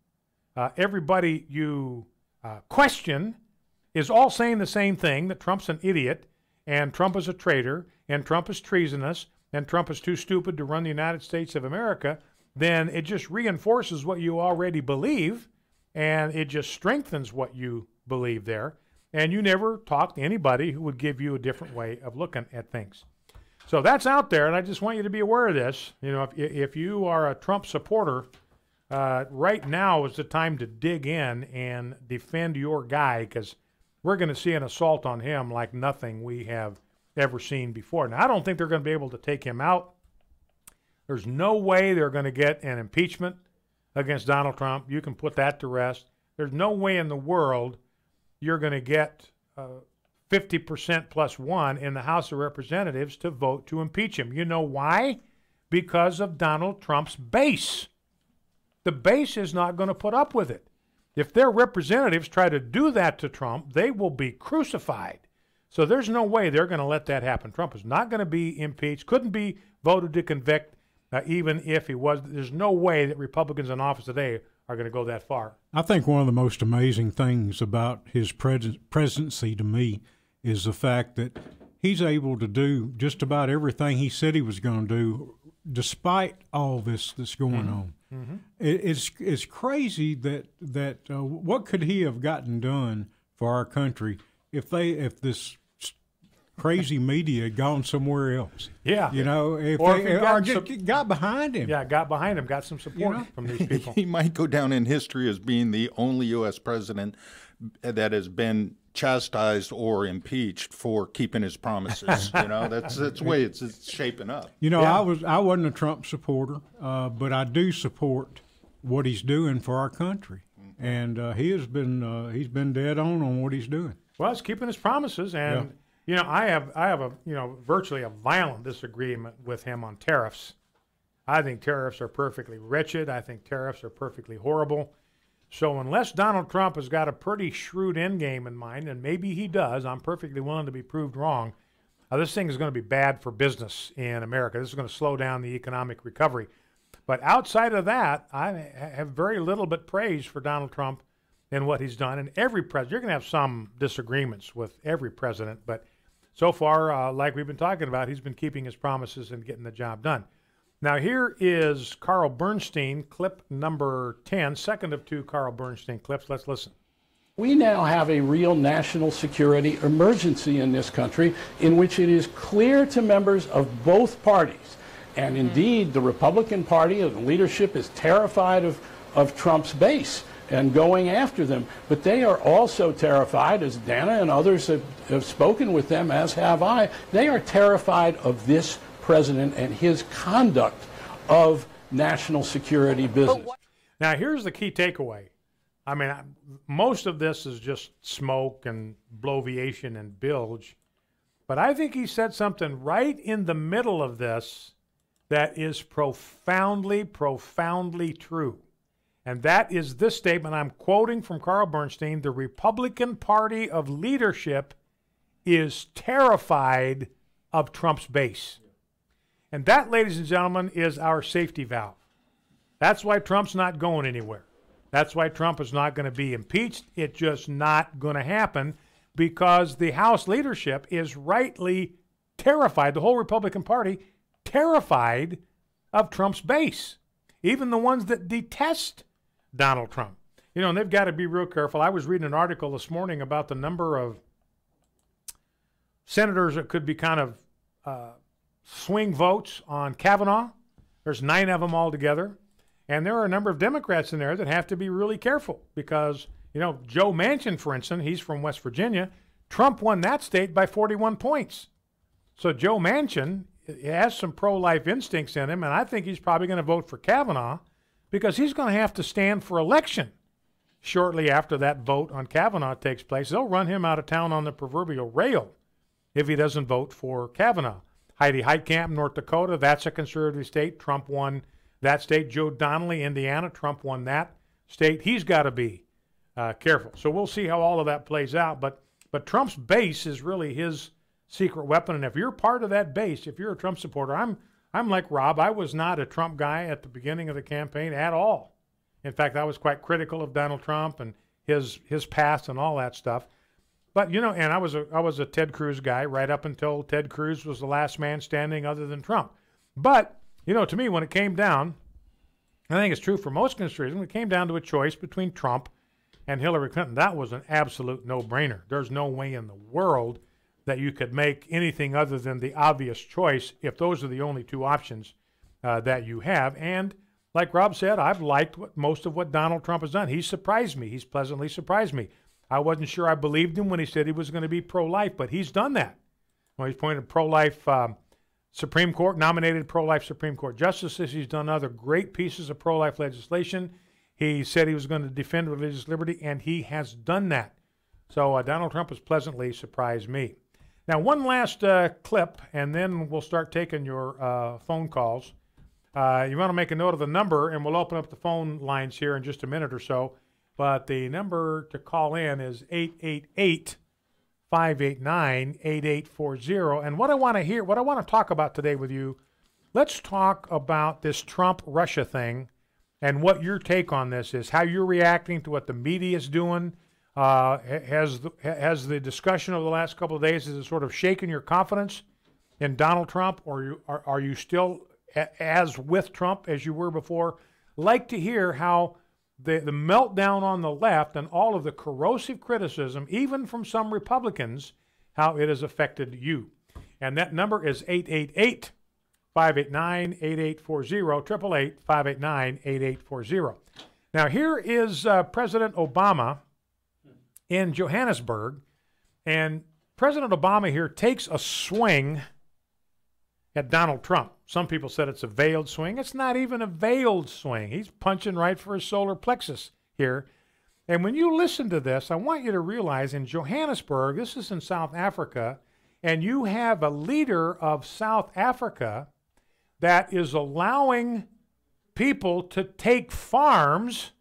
everybody you question is all saying the same thing, that Trump's an idiot, and Trump is a traitor, and Trump is treasonous, and Trump is too stupid to run the United States of America, then it just reinforces what you already believe, and it just strengthens what you believe there. And you never talk to anybody who would give you a different way of looking at things. So that's out there, and I just want you to be aware of this. You know, if you are a Trump supporter, right now is the time to dig in and defend your guy, because we're going to see an assault on him like nothing we have ever seen before. Now, I don't think they're going to be able to take him out. There's no way they're going to get an impeachment against Donald Trump. You can put that to rest. There's no way in the world you're going to get 50% plus one in the House of Representatives to vote to impeach him. You know why? Because of Donald Trump's base. The base is not going to put up with it. If their representatives try to do that to Trump, they will be crucified. So there's no way they're going to let that happen. Trump is not going to be impeached, couldn't be voted to convict, even if he was. There's no way that Republicans in office today are going to go that far. I think one of the most amazing things about his presidency to me is the fact that he's able to do just about everything he said he was going to do, despite all this that's going on. Mm-hmm. It's crazy that what could he have gotten done for our country if this crazy media had gone somewhere else? Yeah. You know, if or they got behind him. Yeah, got behind him, got some support from these people. He might go down in history as being the only U.S. president that has been chastised or impeached for keeping his promises. You know, that's the way it's shaping up. You know, I wasn't a Trump supporter, but I do support what he's doing for our country, and he's been dead on what he's doing. Well, he's keeping his promises, and you know, I have a virtually a violent disagreement with him on tariffs. I think tariffs are perfectly wretched. I think tariffs are perfectly horrible. So unless Donald Trump has got a pretty shrewd end game in mind, and maybe he does, I'm perfectly willing to be proved wrong, this thing is going to be bad for business in America. This is going to slow down the economic recovery. But outside of that, I have very little but praise for Donald Trump and what he's done. And every president, you're going to have some disagreements with every president, but so far, like we've been talking about, he's been keeping his promises and getting the job done. Now, here is Carl Bernstein, clip number 10, second of two Carl Bernstein clips. Let's listen. We now have a real national security emergency in this country in which it is clear to members of both parties, and indeed the Republican Party and the leadership is terrified of Trump's base and going after them. But they are also terrified, as Dana and others have spoken with them, as have I, they are terrified of this president and his conduct of national security business. Now, here's the key takeaway. I mean, most of this is just smoke and bloviation and bilge, but I think he said something right in the middle of this that is profoundly, profoundly true. And that is this statement I'm quoting from Carl Bernstein: the Republican Party of leadership is terrified of Trump's base. And that, ladies and gentlemen, is our safety valve. That's why Trump's not going anywhere. That's why Trump is not going to be impeached. It's just not going to happen because the House leadership is rightly terrified, the whole Republican Party, terrified of Trump's base, even the ones that detest Donald Trump. You know, and they've got to be real careful. I was reading an article this morning about the number of senators that could be kind of swing votes on Kavanaugh. There's 9 of them altogether. And there are a number of Democrats in there that have to be really careful because, you know, Joe Manchin, for instance, he's from West Virginia. Trump won that state by 41 points. So Joe Manchin has some pro-life instincts in him, and I think he's probably going to vote for Kavanaugh because he's going to have to stand for election shortly after that vote on Kavanaugh takes place. They'll run him out of town on the proverbial rail if he doesn't vote for Kavanaugh. Heidi Heitkamp, North Dakota, that's a conservative state. Trump won that state. Joe Donnelly, Indiana, Trump won that state. He's got to be careful. So we'll see how all of that plays out. But Trump's base is really his secret weapon. And if you're part of that base, if you're a Trump supporter, I'm like Rob. I was not a Trump guy at the beginning of the campaign at all. In fact, I was quite critical of Donald Trump and his past and all that stuff. But, you know, and I was a Ted Cruz guy right up until Ted Cruz was the last man standing other than Trump. But, you know, to me, when it came down, I think it's true for most conservatives, when it came down to a choice between Trump and Hillary Clinton, that was an absolute no-brainer. There's no way in the world that you could make anything other than the obvious choice if those are the only two options that you have. And like Rob said, I've liked most of what Donald Trump has done. He's surprised me. He's pleasantly surprised me. I wasn't sure I believed him when he said he was going to be pro-life, but he's done that. Well, he's appointed pro-life Supreme Court, nominated pro-life Supreme Court justices. He's done other great pieces of pro-life legislation. He said he was going to defend religious liberty, and he has done that. So Donald Trump has pleasantly surprised me. Now, one last clip, and then we'll start taking your phone calls. You want to make a note of the number, and we'll open up the phone lines here in just a minute or so. But the number to call in is 888-589-8840. And what I want to talk about today with you, let's talk about this Trump-Russia thing and what your take on this is, how you're reacting to what the media is doing. Has the discussion over the last couple of days, has it sort of shaken your confidence in Donald Trump, or are you still as with Trump as you were before? Like to hear how the meltdown on the left and all of the corrosive criticism, even from some Republicans, how it has affected you. And that number is 888-589-8840, 888-589-8840. Now, here is President Obama in Johannesburg, and President Obama here takes a swing at Donald Trump. Some people said it's a veiled swing. It's not even a veiled swing. He's punching right for his solar plexus here. And when you listen to this, I want you to realize in Johannesburg, this is in South Africa, and you have a leader of South Africa that is allowing people to take farms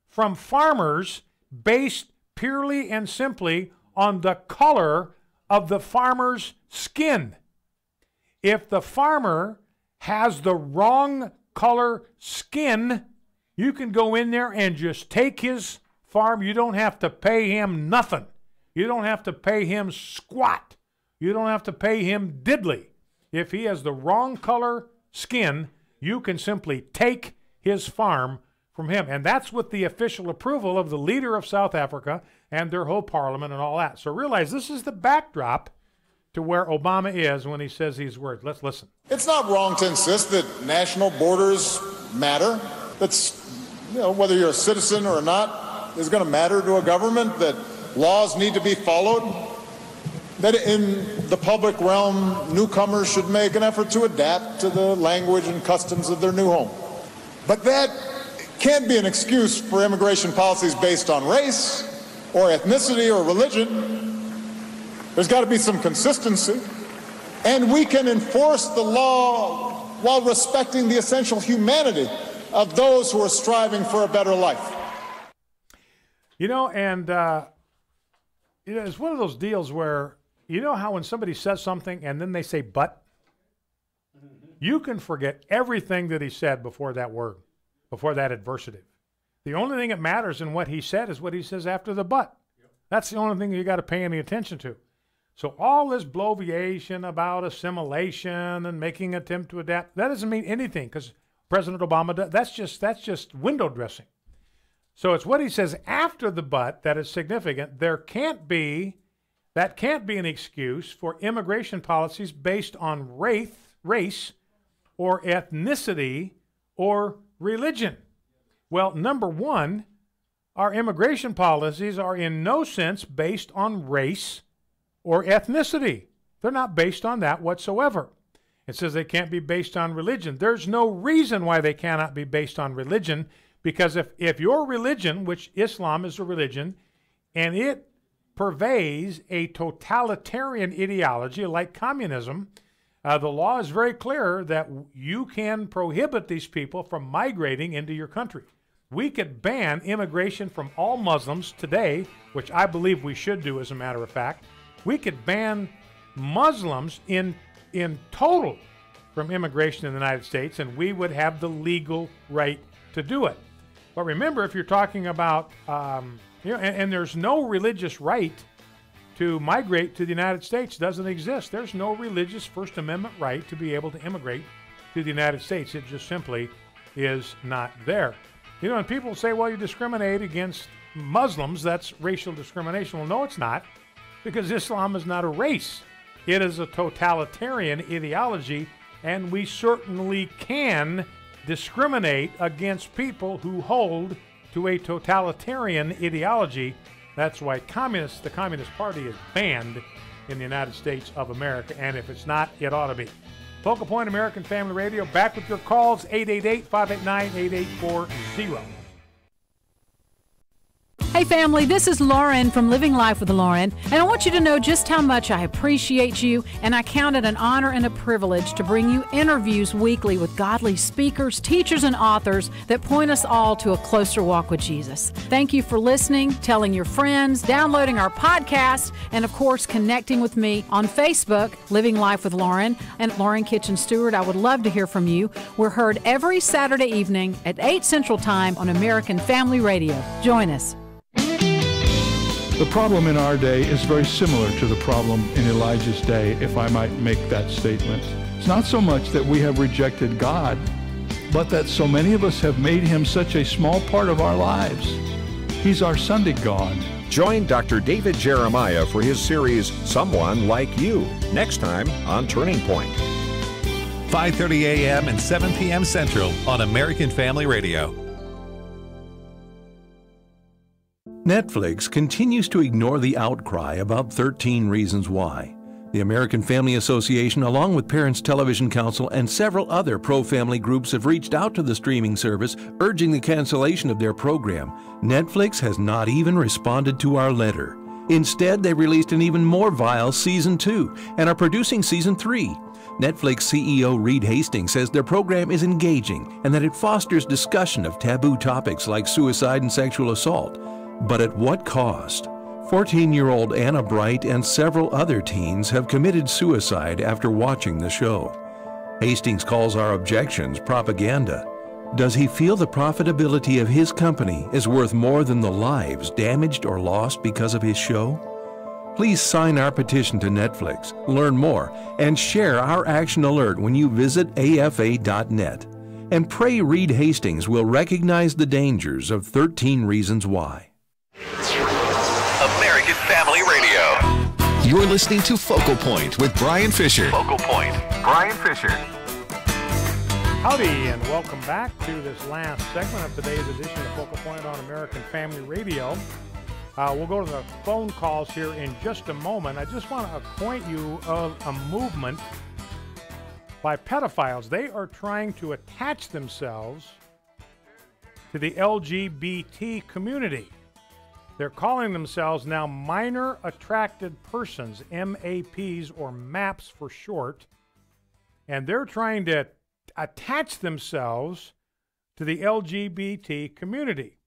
from farmers based purely and simply on the color of the farmer's skin. If the farmer has the wrong color skin, you can go in there and just take his farm. You don't have to pay him nothing. You don't have to pay him squat. You don't have to pay him diddly. If he has the wrong color skin, you can simply take his farm from him. And that's with the official approval of the leader of South Africa and their whole parliament and all that. So realize this is the backdrop to where Obama is when he says these words. Let's listen. It's not wrong to insist that national borders matter. That's, whether you're a citizen or not, is going to matter to a government, that laws need to be followed, that in the public realm, newcomers should make an effort to adapt to the language and customs of their new home. But that can't be an excuse for immigration policies based on race or ethnicity or religion. There's got to be some consistency, and we can enforce the law while respecting the essential humanity of those who are striving for a better life. It's one of those deals where, you know how when somebody says something and then they say but? You can forget everything that he said before that word, before that adversative. The only thing that matters in what he said is what he says after the but. That's the only thing you got to pay any attention to. So all this bloviation about assimilation and making an attempt to adapt, that doesn't mean anything because President Obama does. That's just window dressing. So it's what he says after the but that is significant. That can't be an excuse for immigration policies based on race or ethnicity or religion. Well, number one, our immigration policies are in no sense based on race or ethnicity. They're not based on that whatsoever. It says they can't be based on religion. There's no reason why they cannot be based on religion, because if your religion, which Islam is a religion, and it pervades a totalitarian ideology like communism, the law is very clear that you can prohibit these people from migrating into your country. We could ban immigration from all Muslims today, which I believe we should do as a matter of fact. We could ban Muslims in total from immigration in the United States, and we would have the legal right to do it. But remember, if you're talking about, and there's no religious right to migrate to the United States doesn't exist. There's no religious First Amendment right to be able to immigrate to the United States. It just simply is not there. You know, and people say, well, you discriminate against Muslims. That's racial discrimination. Well, no, it's not, because Islam is not a race. It is a totalitarian ideology, and we certainly can discriminate against people who hold to a totalitarian ideology. That's why the Communist Party is banned in the United States of America, and if it's not, it ought to be. Focal Point American Family Radio, back with your calls, 888-589-8840. Hey family, this is Lauren from Living Life with Lauren, and I want you to know just how much I appreciate you, and I count it an honor and a privilege to bring you interviews weekly with godly speakers, teachers, and authors that point us all to a closer walk with Jesus. Thank you for listening, telling your friends, downloading our podcast, and of course connecting with me on Facebook, Living Life with Lauren, and Lauren Kitchen Stewart. I would love to hear from you. We're heard every Saturday evening at 8 Central Time on American Family Radio. Join us. The problem in our day is very similar to the problem in Elijah's day, if I might make that statement. It's not so much that we have rejected God, but that so many of us have made him such a small part of our lives. He's our Sunday God. Join Dr. David Jeremiah for his series, Someone Like You, next time on Turning Point. 5:30 a.m. and 7 p.m. Central on American Family Radio. Netflix continues to ignore the outcry about 13 Reasons Why. The American Family Association, along with Parents Television Council and several other pro-family groups, have reached out to the streaming service urging the cancellation of their program. Netflix has not even responded to our letter. Instead, they released an even more vile Season 2 and are producing Season 3. Netflix CEO Reed Hastings says their program is engaging and that it fosters discussion of taboo topics like suicide and sexual assault. But at what cost? 14-year-old Anna Bright and several other teens have committed suicide after watching the show. Hastings calls our objections propaganda. Does he feel the profitability of his company is worth more than the lives damaged or lost because of his show? Please sign our petition to Netflix, learn more, and share our action alert when you visit afa.net. And pray Reed Hastings will recognize the dangers of 13 Reasons Why. American Family Radio. You're listening to Focal Point with Brian Fisher. Focal Point, Brian Fisher. Howdy, and welcome back to this last segment of today's edition of Focal Point on American Family Radio. We'll go to the phone calls here in just a moment. I just want to acquaint you of a movement by pedophiles. They are trying to attach themselves to the LGBT community. They're calling themselves now minor attracted persons, MAPs, or MAPs for short, and they're trying to attach themselves to the LGBT community.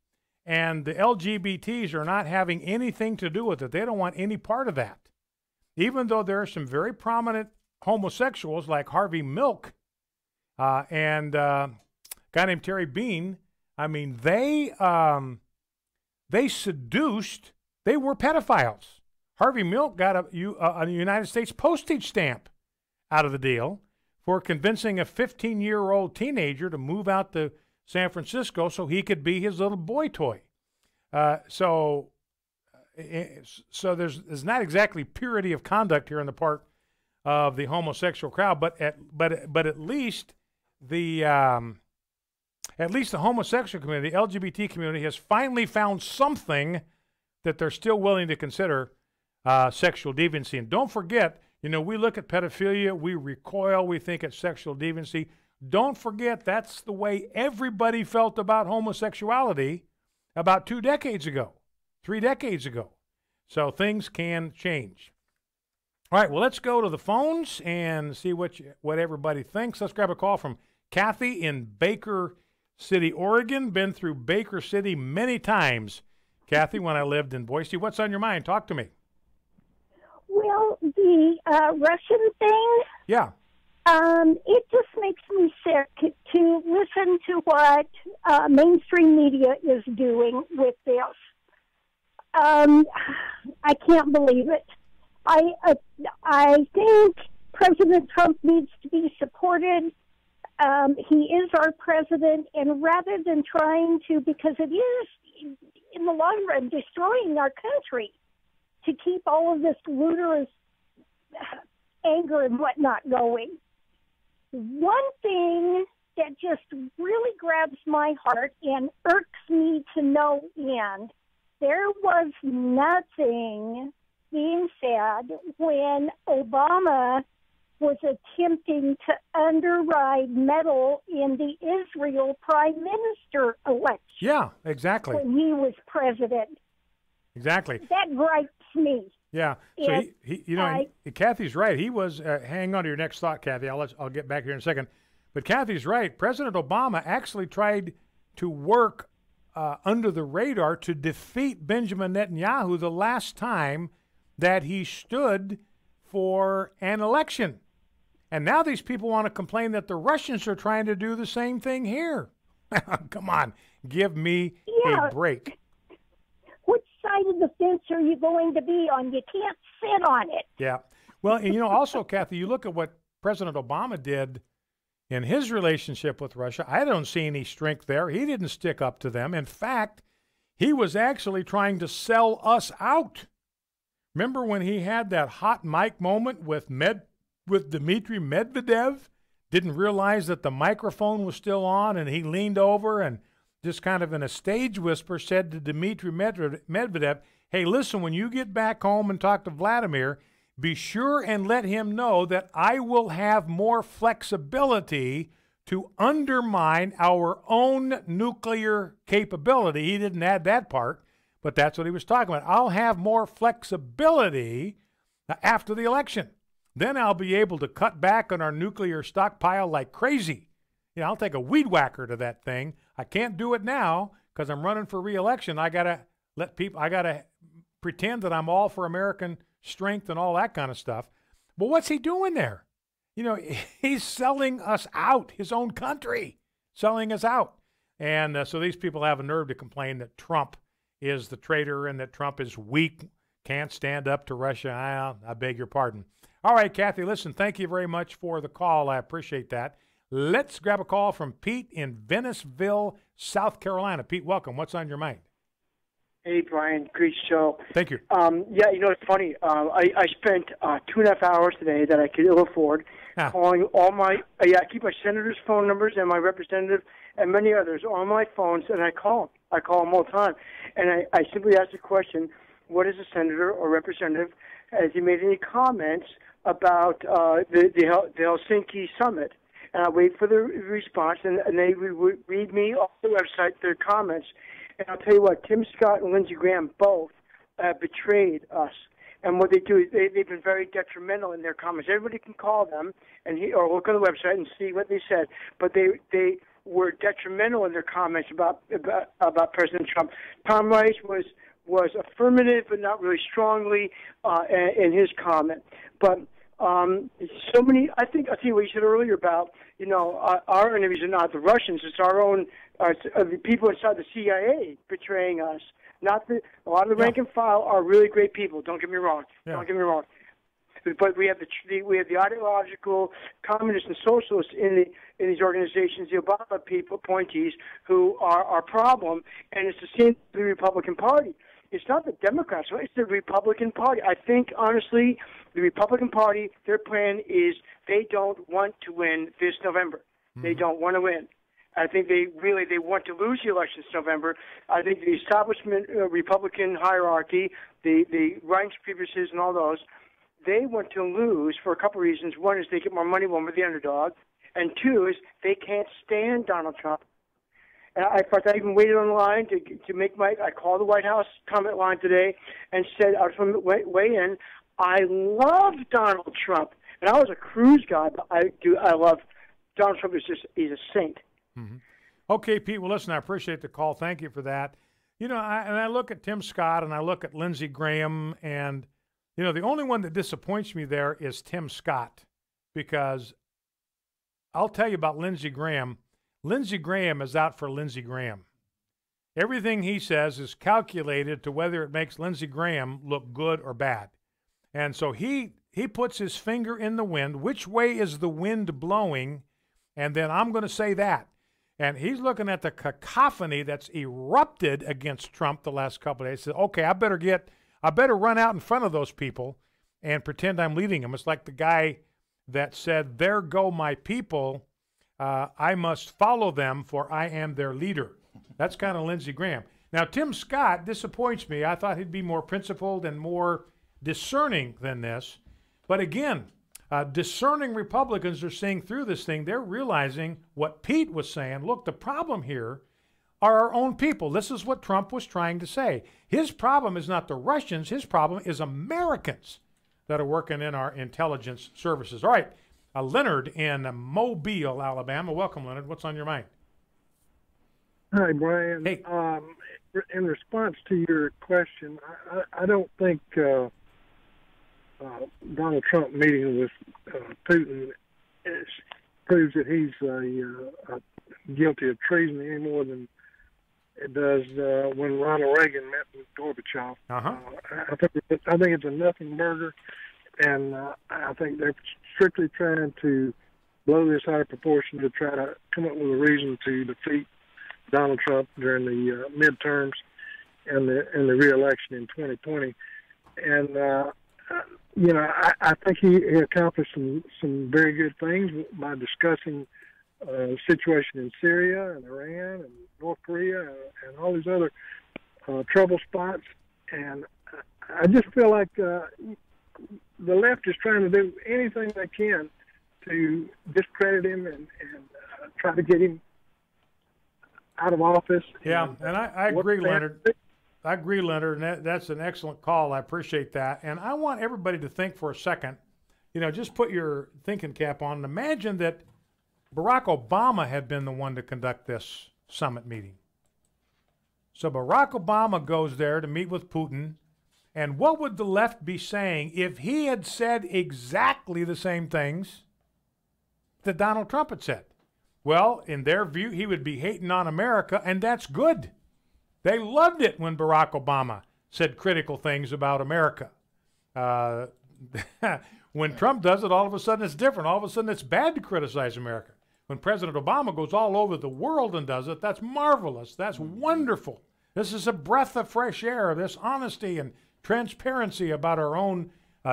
And the LGBTs are not having anything to do with it. They don't want any part of that. Even though there are some very prominent homosexuals like Harvey Milk and a guy named Terry Bean, I mean, they seduced, they were pedophiles. Harvey Milk got a United States postage stamp out of the deal for convincing a 15-year-old teenager to move out to San Francisco so he could be his little boy toy. So there's not exactly purity of conduct here on the part of the homosexual crowd, but at least the homosexual community, the LGBT community, has finally found something that they're still willing to consider sexual deviancy. And don't forget, we look at pedophilia, we recoil, we think it's sexual deviancy. Don't forget that's the way everybody felt about homosexuality about 2 decades ago, 3 decades ago. So things can change. All right, well, let's go to the phones and see what everybody thinks. Let's grab a call from Kathy in Baker City, Oregon. Been through Baker City many times, Kathy, when I lived in Boise. What's on your mind? Talk to me. Well, the Russian thing. Yeah. It just makes me sick to listen to what mainstream media is doing with this. I can't believe it. I think President Trump needs to be supported. He is our president, and rather than trying to, because it is, in the long run, destroying our country, to keep all of this ludicrous anger and whatnot going. One thing that just really grabs my heart and irks me to no end, there was nothing being said when Obama was attempting to underride meddle in the Israel prime minister election. Yeah, exactly. When he was president. Exactly. That gripes me. Yeah. So Kathy's right. He was. Hang on to your next thought, Kathy. I'll get back here in a second. But Kathy's right. President Obama actually tried to work under the radar to defeat Benjamin Netanyahu the last time that he stood for an election. And now these people want to complain that the Russians are trying to do the same thing here. Come on, give me a break. Which side of the fence are you going to be on? You can't sit on it. Yeah. Well, and also, Kathy, you look at what President Obama did in his relationship with Russia. I don't see any strength there. He didn't stick up to them. In fact, he was actually trying to sell us out. Remember when he had that hot mic moment with Dmitry Medvedev? Didn't realize that the microphone was still on, and he leaned over and just kind of in a stage whisper said to Dmitry Medvedev, hey, listen, when you get back home and talk to Vladimir, be sure and let him know that I will have more flexibility to undermine our own nuclear capability. He didn't add that part, but that's what he was talking about. I'll have more flexibility after the election. Then I'll be able to cut back on our nuclear stockpile like crazy. I'll take a weed whacker to that thing. I can't do it now because I'm running for re-election. I got to pretend that I'm all for American strength and all that kind of stuff. But what's he doing there? He's selling us out, his own country, selling us out. And so these people have a nerve to complain that Trump is the traitor and that Trump is weak, can't stand up to Russia. I beg your pardon. All right, Kathy, listen, thank you very much for the call. I appreciate that. Let's grab a call from Pete in Venice-ville, South Carolina. Pete, welcome. What's on your mind? Hey, Brian. Great show. Thank you. It's funny. I spent 2.5 hours today that I could ill afford calling all my I keep my senator's phone numbers and my representative and many others on my phones, and I call them. I call them all the time. And I simply ask the question, what is a senator or representative? Has he made any comments about the Helsinki summit? And I wait for the response, and they read me off the website their comments. And I'll tell you what, Tim Scott and Lindsey Graham both betrayed us. And what they do is they've been very detrimental in their comments. Everybody can call them or look on the website and see what they said. But they were detrimental in their comments about President Trump. Tom Rice was affirmative, but not really strongly in his comment. But so many. I think I'll tell you what you said earlier about our enemies are not the Russians; it's our own the people inside the CIA betraying us. A lot of the rank and file are really great people. Don't get me wrong. Yeah. Don't get me wrong. But we have the ideological communists and socialists in these organizations, the Obama appointees who are our problem, and it's the same for the Republican Party. It's not the Democrats, it's the Republican Party. I think, honestly, the Republican Party, their plan is they don't want to win this November. Mm-hmm. They don't want to win. I think they want to lose the election this November. I think the establishment Republican hierarchy, the Reince Priebus's and all those, they want to lose for a couple of reasons. One is they get more money when we're the underdog, and two is they can't stand Donald Trump. And I even waited on the line to make I called the White House comment line today and said, I was from the way in, I love Donald Trump. And I was a cruise guy, but I love Donald Trump. He's a saint. Mm-hmm. Okay, Pete, well, listen, I appreciate the call. Thank you for that. I look at Tim Scott and I look at Lindsey Graham, and, the only one that disappoints me there is Tim Scott, because I'll tell you about Lindsey Graham. Lindsey Graham is out for Lindsey Graham. Everything he says is calculated to whether it makes Lindsey Graham look good or bad. And so he puts his finger in the wind. Which way is the wind blowing? And then I'm going to say that. And he's looking at the cacophony that's erupted against Trump the last couple of days. He said, okay, I better run out in front of those people and pretend I'm leading them. It's like the guy that said, there go my people. I must follow them, for I am their leader. That's kind of Lindsey Graham. Now, Tim Scott disappoints me. I thought he'd be more principled and more discerning than this. But again, discerning Republicans are seeing through this thing. They're realizing what Pete was saying. Look, the problem here are our own people. This is what Trump was trying to say. His problem is not the Russians. His problem is Americans that are working in our intelligence services. All right, Leonard in Mobile, Alabama. Welcome, Leonard. What's on your mind? Hi, Brian. Hey. In response to your question, I don't think Donald Trump meeting with Putin proves that he's guilty of treason any more than it does when Ronald Reagan met with Gorbachev. I think it's a nothing burger, and I think they're strictly trying to blow this out of proportion to try to come up with a reason to defeat Donald Trump during the midterms and the re-election in 2020. And I think he accomplished some very good things by discussing the situation in Syria and Iran and North Korea and all these other trouble spots. And I just feel like the left is trying to do anything they can to discredit him and try to get him out of office. Yeah, and I agree, Leonard. I agree, Leonard, and that's an excellent call. I appreciate that. And I want everybody to think for a second, just put your thinking cap on and imagine that Barack Obama had been the one to conduct this summit meeting. So Barack Obama goes there to meet with Putin, and what would the left be saying if he had said exactly the same things that Donald Trump had said? Well, in their view, he would be hating on America, and that's good. They loved it when Barack Obama said critical things about America. When Trump does it, all of a sudden it's different. All of a sudden it's bad to criticize America. When President Obama goes all over the world and does it, that's marvelous. That's wonderful. This is a breath of fresh air, this honesty and transparency about our own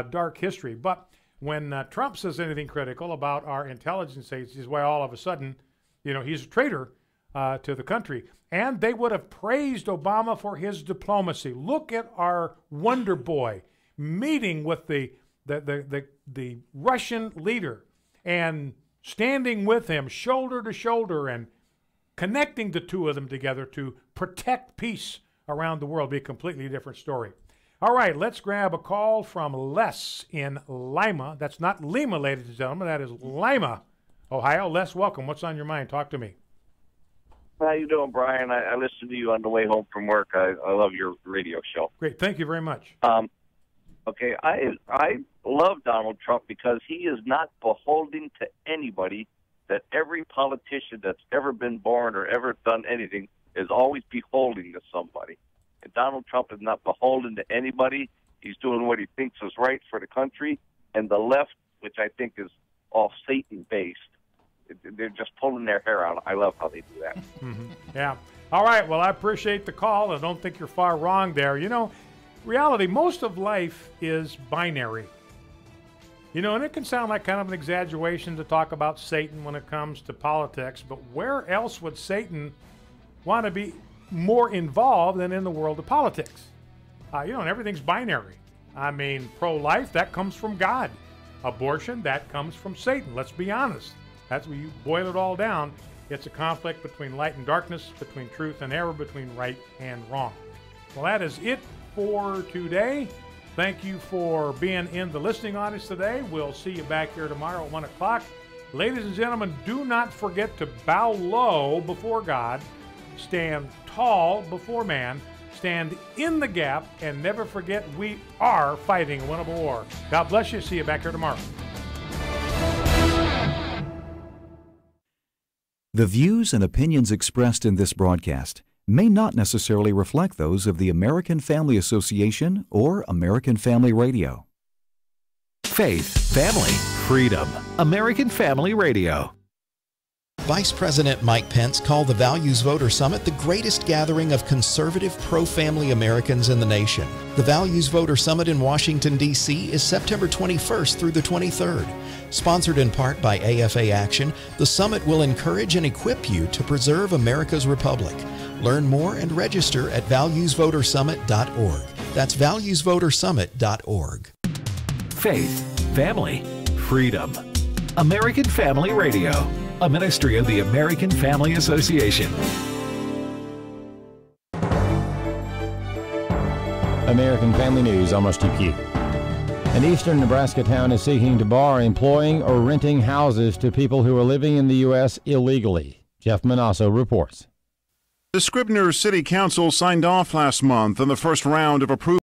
dark history. But when Trump says anything critical about our intelligence agencies, well, all of a sudden, he's a traitor to the country. And they would have praised Obama for his diplomacy. Look at our wonder boy meeting with the Russian leader and standing with him shoulder to shoulder and connecting the two of them together to protect peace around the world. Be a completely different story. All right, let's grab a call from Les in Lima. That's not Lima, ladies and gentlemen. That is Lima, Ohio. Les, welcome. What's on your mind? Talk to me. How you doing, Brian? I listened to you on the way home from work. I love your radio show. Great. Thank you very much. Okay, I love Donald Trump because he is not beholden to anybody. That every politician that's ever been born or ever done anything is always beholden to somebody. And Donald Trump is not beholden to anybody. He's doing what he thinks is right for the country. And the left, which I think is all Satan-based, they're just pulling their hair out. I love how they do that. Yeah. All right. Well, I appreciate the call. I don't think you're far wrong there. Reality, most of life is binary. And it can sound like kind of an exaggeration to talk about Satan when it comes to politics, but where else would Satan want to be more involved than in the world of politics? And everything's binary. I mean, pro-life, that comes from God. Abortion, that comes from Satan. Let's be honest. That's when you boil it all down. It's a conflict between light and darkness, between truth and error, between right and wrong. Well, that is it for today. Thank you for being in the listening audience today. We'll see you back here tomorrow at 1 o'clock. Ladies and gentlemen, do not forget to bow low before God, stand tall before man, stand in the gap, and never forget we are fighting a winnable war. God bless you. See you back here tomorrow. The views and opinions expressed in this broadcast may not necessarily reflect those of the American Family Association or American Family Radio. Faith, family, freedom. American Family Radio. Vice President Mike Pence called the Values Voter Summit the greatest gathering of conservative, pro-family Americans in the nation. The Values Voter Summit in Washington, D.C. is September 21st through the 23rd. Sponsored in part by AFA Action, the summit will encourage and equip you to preserve America's republic. Learn more and register at valuesvotersummit.org. That's valuesvotersummit.org. Faith, family, freedom. American Family Radio, a ministry of the American Family Association. American Family News, almost UQ. An eastern Nebraska town is seeking to bar employing or renting houses to people who are living in the U.S. illegally. Jeff Manasso reports. The Scribner City Council signed off last month on the first round of approval